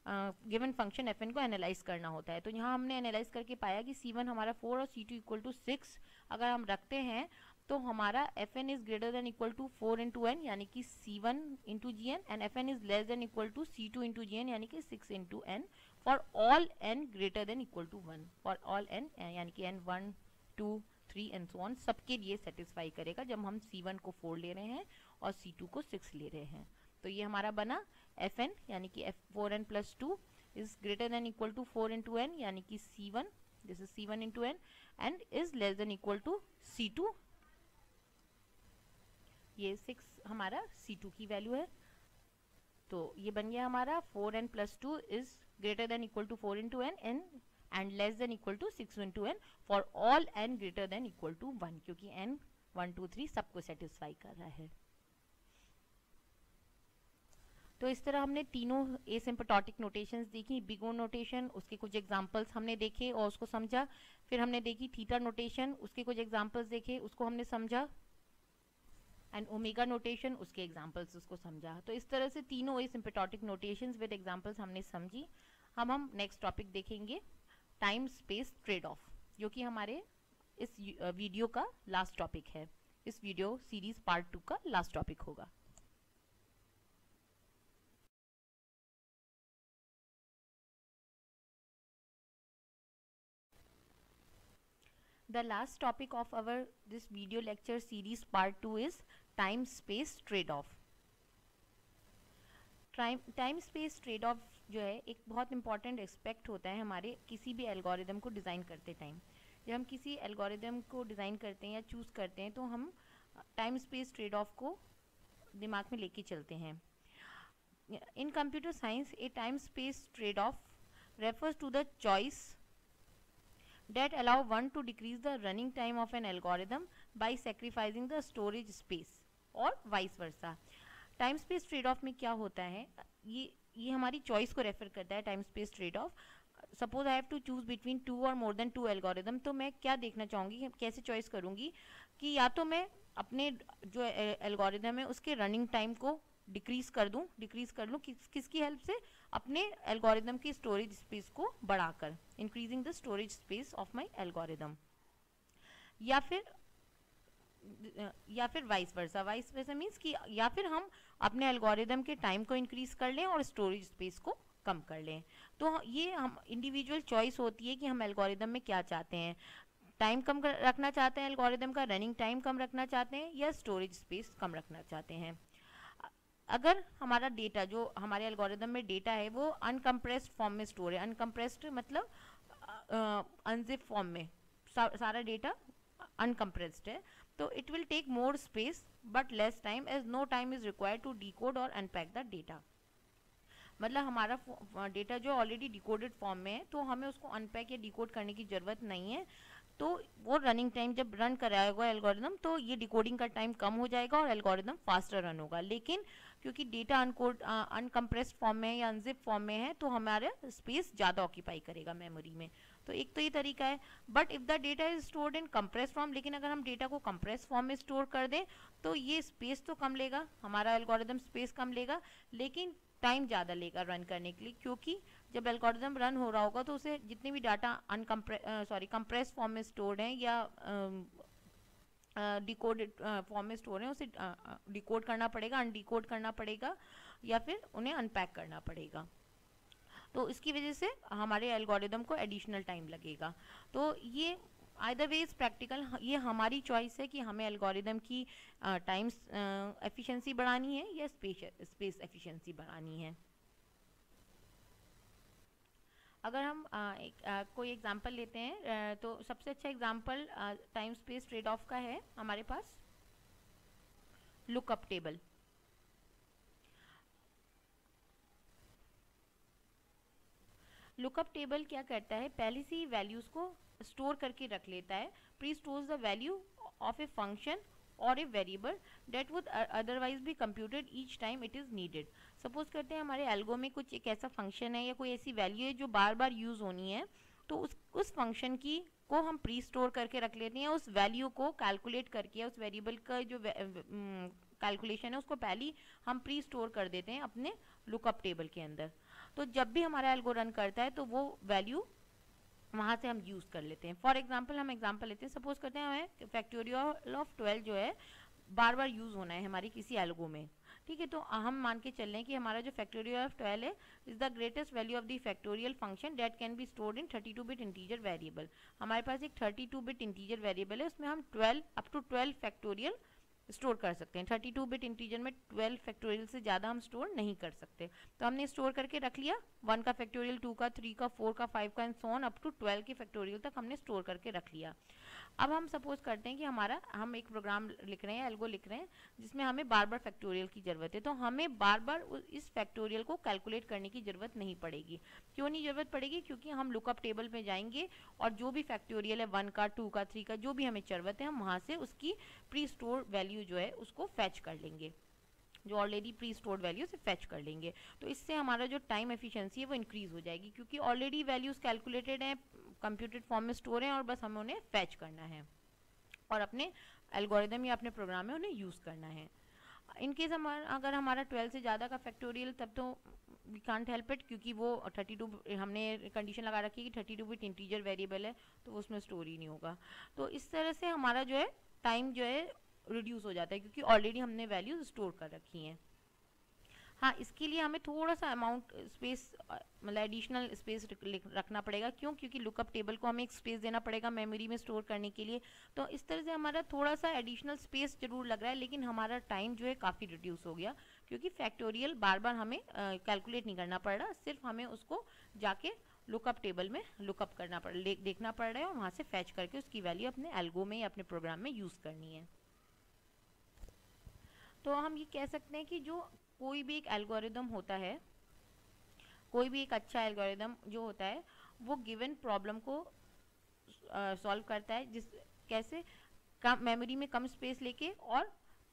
गिवन फंक्शन Fn को एनालाइज करना होता है. तो यहाँ हमने एनालाइज करके पाया कि C1 हमारा 4 और C2 इक्वल टू 6 अगर हम रखते हैं तो हमारा Fn is greater than equal to 4 into n यानी कि C1 into Gn and Fn is less than equal to C2 into Gn यानी कि 6 into n for all n greater than equal to 1. For all n यानी कि n 1 2 3 and so on सबके लिए satisfy करेगा जब हम C1 को 4 ले रहे हैं और C2 को 6 ले रहे हैं. तो ये हमारा बना Fn यानी कि 4n plus 2 is greater than equal to 4 into n यानी कि C1, this is C1 into n and is less than equal to C2. ये 6 हमारा C2 की वैल्यू है. तो ये बन गया हमारा 4n plus 2 is greater than equal to 4 into n and less than equal to 6 into n for all n greater than equal to 1, क्योंकि n 1 2 3 सबको सेटिस्फाई कर रहा है. तो इस तरह हमने तीनों एसिम्पटोटिक नोटेशंस देखी. बिग ओ नोटेशन, उसके कुछ एग्जांपल्स हमने देखे और उसको समझा. फिर हमने देखी थीटा नोटेशन, उसके कुछ एग्जांपल्स देखे, उसको हमने समझा. एंड ओमेगा नोटेशन, उसके एग्जांपल्स, उसको समझा. तो इस तरह से तीनों एसिम्पटोटिक नोटेशंस विद एग्जांपल्स हमने समझी. हम नेक्स्ट टॉपिक देखेंगे टाइम स्पेस ट्रेड ऑफ, जो कि हमारे इस वीडियो का लास्ट टॉपिक है. इस वीडियो सीरीज पार्ट 2 का लास्ट टॉपिक होगा. The last topic of our this video lecture series part 2 is time space trade-off. Time space trade of जो है एक बहुत इंपॉर्टेंट एस्पेक्ट होता है हमारे किसी भी एल्गोरिदम को डिज़ाइन करते टाइम. जब हम किसी एल्गोरिदम को डिज़ाइन करते हैं या चूज़ करते हैं तो हम टाइम स्पेस ट्रेड ऑफ को दिमाग में लेके चलते हैं. In computer science a time space trade off refers to the choice that allow one to decrease the running time of an algorithm by sacrificing the storage space और vice versa. Time space trade of में क्या होता है, ये हमारी choice को refer करता है. Time space trade off, suppose I have to choose between 2 और मोर देन 2 एल्गोरिदम, तो मैं क्या देखना चाहूँगी, कैसे चॉइस करूँगी कि या तो मैं अपने जो एल्गोरिदम है उसके रनिंग टाइम को डिक्रीज कर लूँ किसकी हेल्प से, अपने एल्गोरिदम की स्टोरेज स्पेस को बढ़ाकर, increasing the storage space of my algorithm, या फिर वाइस वर्सा मीन्स कि या फिर हम अपने एल्गोरिदम के टाइम को इंक्रीज कर लें और स्टोरेज स्पेस को कम कर लें. तो ये हम इंडिविजुअल चॉइस होती है कि हम एल्गोरिदम में क्या चाहते हैं, टाइम कम रखना चाहते हैं एल्गोरिदम का, रनिंग टाइम कम रखना चाहते हैं या स्टोरेज स्पेस कम रखना चाहते हैं. अगर हमारा डेटा जो हमारे एल्गोरिदम में डेटा है वो अनकम्प्रेस्ड फॉर्म में स्टोर है, अनकम्प्रेस्ड मतलब अनजिप फॉर्म में सारा डेटा अनकम्प्रेस्ड है, तो it will take more space but less time as no time is required to decode और अनपैक द डेटा. मतलब हमारा डेटा जो ऑलरेडी डिकोडेड फॉर्म में है तो हमें उसको अनपैक या डिकोड करने की ज़रूरत नहीं है. तो वो रनिंग टाइम जब रन कराएगा एल्गोरिदम तो ये डिकोडिंग का टाइम कम हो जाएगा और एल्गोरिदम फास्टर रन होगा. लेकिन क्योंकि डेटा अनकम्प्रेस्ड फॉर्म में या अनजिप फॉर्म में है तो हमारा स्पेस ज़्यादा ऑक्यूपाई करेगा मेमोरी में, तो एक तो ये तरीका है। But if the data is stored in compress form, लेकिन अगर हम डेटा को कंप्रेस फॉर्म में स्टोर कर दें तो ये स्पेस तो कम लेगा, हमारा एल्गोरिदम स्पेस कम लेगा, लेकिन टाइम ज़्यादा लेगा रन करने के लिए, क्योंकि जब एल्गोरिदम रन हो रहा होगा तो उसे जितने भी डाटा कंप्रेस फॉर्म में स्टोर्ड हैं या डिकोडेड फॉर्म में स्टोर है उसे डिकोड करना पड़ेगा, अनडिकोड करना पड़ेगा, या फिर उन्हें अनपैक करना पड़ेगा। तो इसकी वजह से हमारे एल्गोरिदम को एडिशनल टाइम लगेगा। तो ये आइदर वे इज प्रैक्टिकल, ये हमारी चॉइस है कि हमें एल्गोरिदम की टाइम एफिशिएंसी बढ़ानी है या स्पेस एफिशिएंसी बढ़ानी है। अगर हम कोई एग्जांपल लेते हैं तो सबसे अच्छा example time space trade of का है हमारे पास, लुकअप टेबल। लुकअप टेबल क्या करता है, पहले से ही वैल्यूज को स्टोर करके रख लेता है, pre stores the value of a function और a variable that would otherwise be computed each time it is needed. Suppose करते हैं हमारे एल्गो में कुछ एक ऐसा फंक्शन है या कोई ऐसी वैल्यू है जो बार बार यूज होनी है, तो उस फंक्शन की को हम प्री स्टोर करके रख लेते हैं, उस वैल्यू को कैलकुलेट करके, उस वेरिएबल का जो कैलकुलेशन है उसको पहले हम प्री स्टोर कर देते हैं अपने लुकअप टेबल के अंदर। तो जब भी हमारा एल्गो रन करता है तो वो वैल्यू वहाँ से हम यूज़ कर लेते हैं। फॉर एग्जाम्पल हम एग्जाम्पल लेते हैं, सपोज करते हैं हमें फैक्टोरियल ऑफ 12 जो है बार बार यूज़ होना है हमारी किसी एल्गो में, ठीक है। तो हम मान के चल रहे हैं कि हमारा जो फैक्टोरियल ऑफ 12 है is the greatest value of the factorial function that can be stored in 32 bit integer variable. हमारे पास एक 32 बिट इंटीजर वेरिएबल है, उसमें हम 12 अप टू 12 फैक्टोरियल स्टोर कर सकते हैं। 32 बिट इंटीजर में 12 फैक्टोरियल से ज़्यादा हम स्टोर नहीं कर सकते। तो हमने स्टोर करके रख लिया 1 का फैक्टोरियल, 2 का, 3 का, 4 का, 5 का and so on up to 12 के फैक्टोरियल तक हमने स्टोर करके रख लिया। अब हम सपोज करते हैं कि हम एक प्रोग्राम लिख रहे हैं, एल्गो लिख रहे हैं, जिसमें हमें बार बार फैक्टोरियल की ज़रूरत है। तो हमें बार बार इस फैक्टोरियल को कैलकुलेट करने की ज़रूरत नहीं पड़ेगी। क्यों नहीं ज़रूरत पड़ेगी? क्योंकि हम लुकअप टेबल में जाएंगे और जो भी फैक्टोरियल है 1 का, 2 का, 3 का, जो भी हमें ज़रूरत है, हम वहाँ से उसकी प्री स्टोर वैल्यू जो है उसको फैच कर लेंगे, जो ऑलरेडी प्री स्टोर्ड वैल्यू से फैच कर लेंगे। तो इससे हमारा जो टाइम एफिशिएंसी है वो इंक्रीज हो जाएगी, क्योंकि ऑलरेडी वैल्यूज कैलकुलेटेड हैं, कंप्यूटेड फॉर्म में स्टोर हैं, और बस हमें उन्हें फैच करना है और अपने एल्गोरिदम या अपने प्रोग्राम में उन्हें यूज़ करना है। इनकेस अगर हमारा 12 से ज़्यादा का फैक्टोरियल, तब तो वी कांट हेल्प इट, क्योंकि वो 32 हमने कंडीशन लगा रखी है कि 32 बिट इंटीजर वेरिएबल है, तो उसमें स्टोर ही नहीं होगा। तो इस तरह से हमारा जो है टाइम जो है रिड्यूस हो जाता है, क्योंकि ऑलरेडी हमने वैल्यूज स्टोर कर रखी हैं। हाँ, इसके लिए हमें थोड़ा सा अमाउंट स्पेस, मतलब एडिशनल स्पेस रखना पड़ेगा। क्यों? क्योंकि लुकअप टेबल को हमें एक स्पेस देना पड़ेगा मेमोरी में स्टोर करने के लिए। तो इस तरह से हमारा थोड़ा सा एडिशनल स्पेस जरूर लग रहा है, लेकिन हमारा टाइम जो है काफ़ी रिड्यूस हो गया, क्योंकि फैक्टोरियल बार बार हमें कैलकुलेट नहीं करना पड़ रहा, सिर्फ हमें उसको जाके लुकअप टेबल में लुकअप करना देखना पड़ रहा है और वहाँ से फैच करके उसकी वैल्यू अपने एल्गो में या अपने प्रोग्राम में यूज़ करनी है। तो हम ये कह सकते हैं कि जो कोई भी एक एल्गोरिदम होता है, कोई भी एक अच्छा एल्गोरिदम जो होता है, वो गिवन प्रॉब्लम को सॉल्व करता है, जिस कैसे कम मेमोरी में कम स्पेस लेके और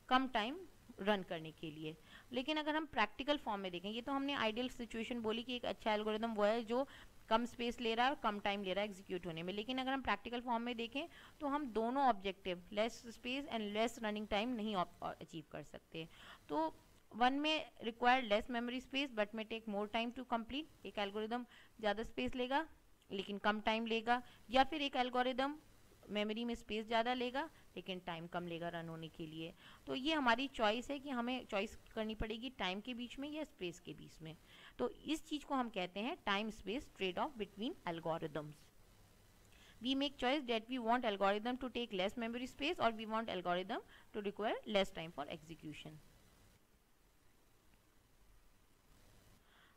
कम टाइम रन करने के लिए। लेकिन अगर हम प्रैक्टिकल फॉर्म में देखें, ये तो हमने आइडियल सिचुएशन बोली कि एक अच्छा एल्गोरिदम वो है जो कम स्पेस ले रहा है और कम टाइम ले रहा है एग्जीक्यूट होने में। लेकिन अगर हम प्रैक्टिकल फॉर्म में देखें तो हम दोनों objective, less space and less running time, नहीं अचीव कर सकते। तो वन में require less memory space but में take more time to complete. एक एल्गोरिदम ज़्यादा स्पेस लेगा लेकिन कम टाइम लेगा, या फिर एक एल्गोरिदम मेमोरी में स्पेस ज़्यादा लेगा लेकिन टाइम कम लेगा रन होने के लिए। तो ये हमारी चॉइस है कि हमें चॉइस करनी पड़ेगी टाइम के बीच में या स्पेस के बीच में। तो इस चीज़ को हम कहते हैं time space trade of between algorithms. We make choice that we want algorithm to take less memory space or we want algorithm to require less time for execution.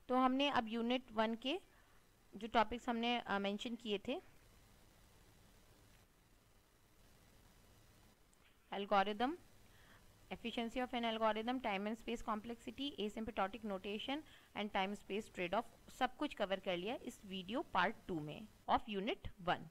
तो हमने अब यूनिट 1 के जो टॉपिक्स हमने मेंशन किए थे, algorithm, efficiency of an algorithm, time and space complexity, asymptotic notation and time space trade off, सब कुछ कवर कर लिया इस वीडियो पार्ट 2 में ऑफ यूनिट 1।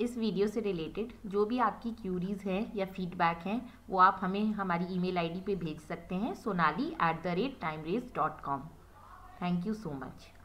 इस वीडियो से रिलेटेड जो भी आपकी क्यूरीज़ हैं या फीडबैक हैं वो आप हमें हमारी ईमेल आईडी पे भेज सकते हैं sonali@timerace.com। Thank you so much.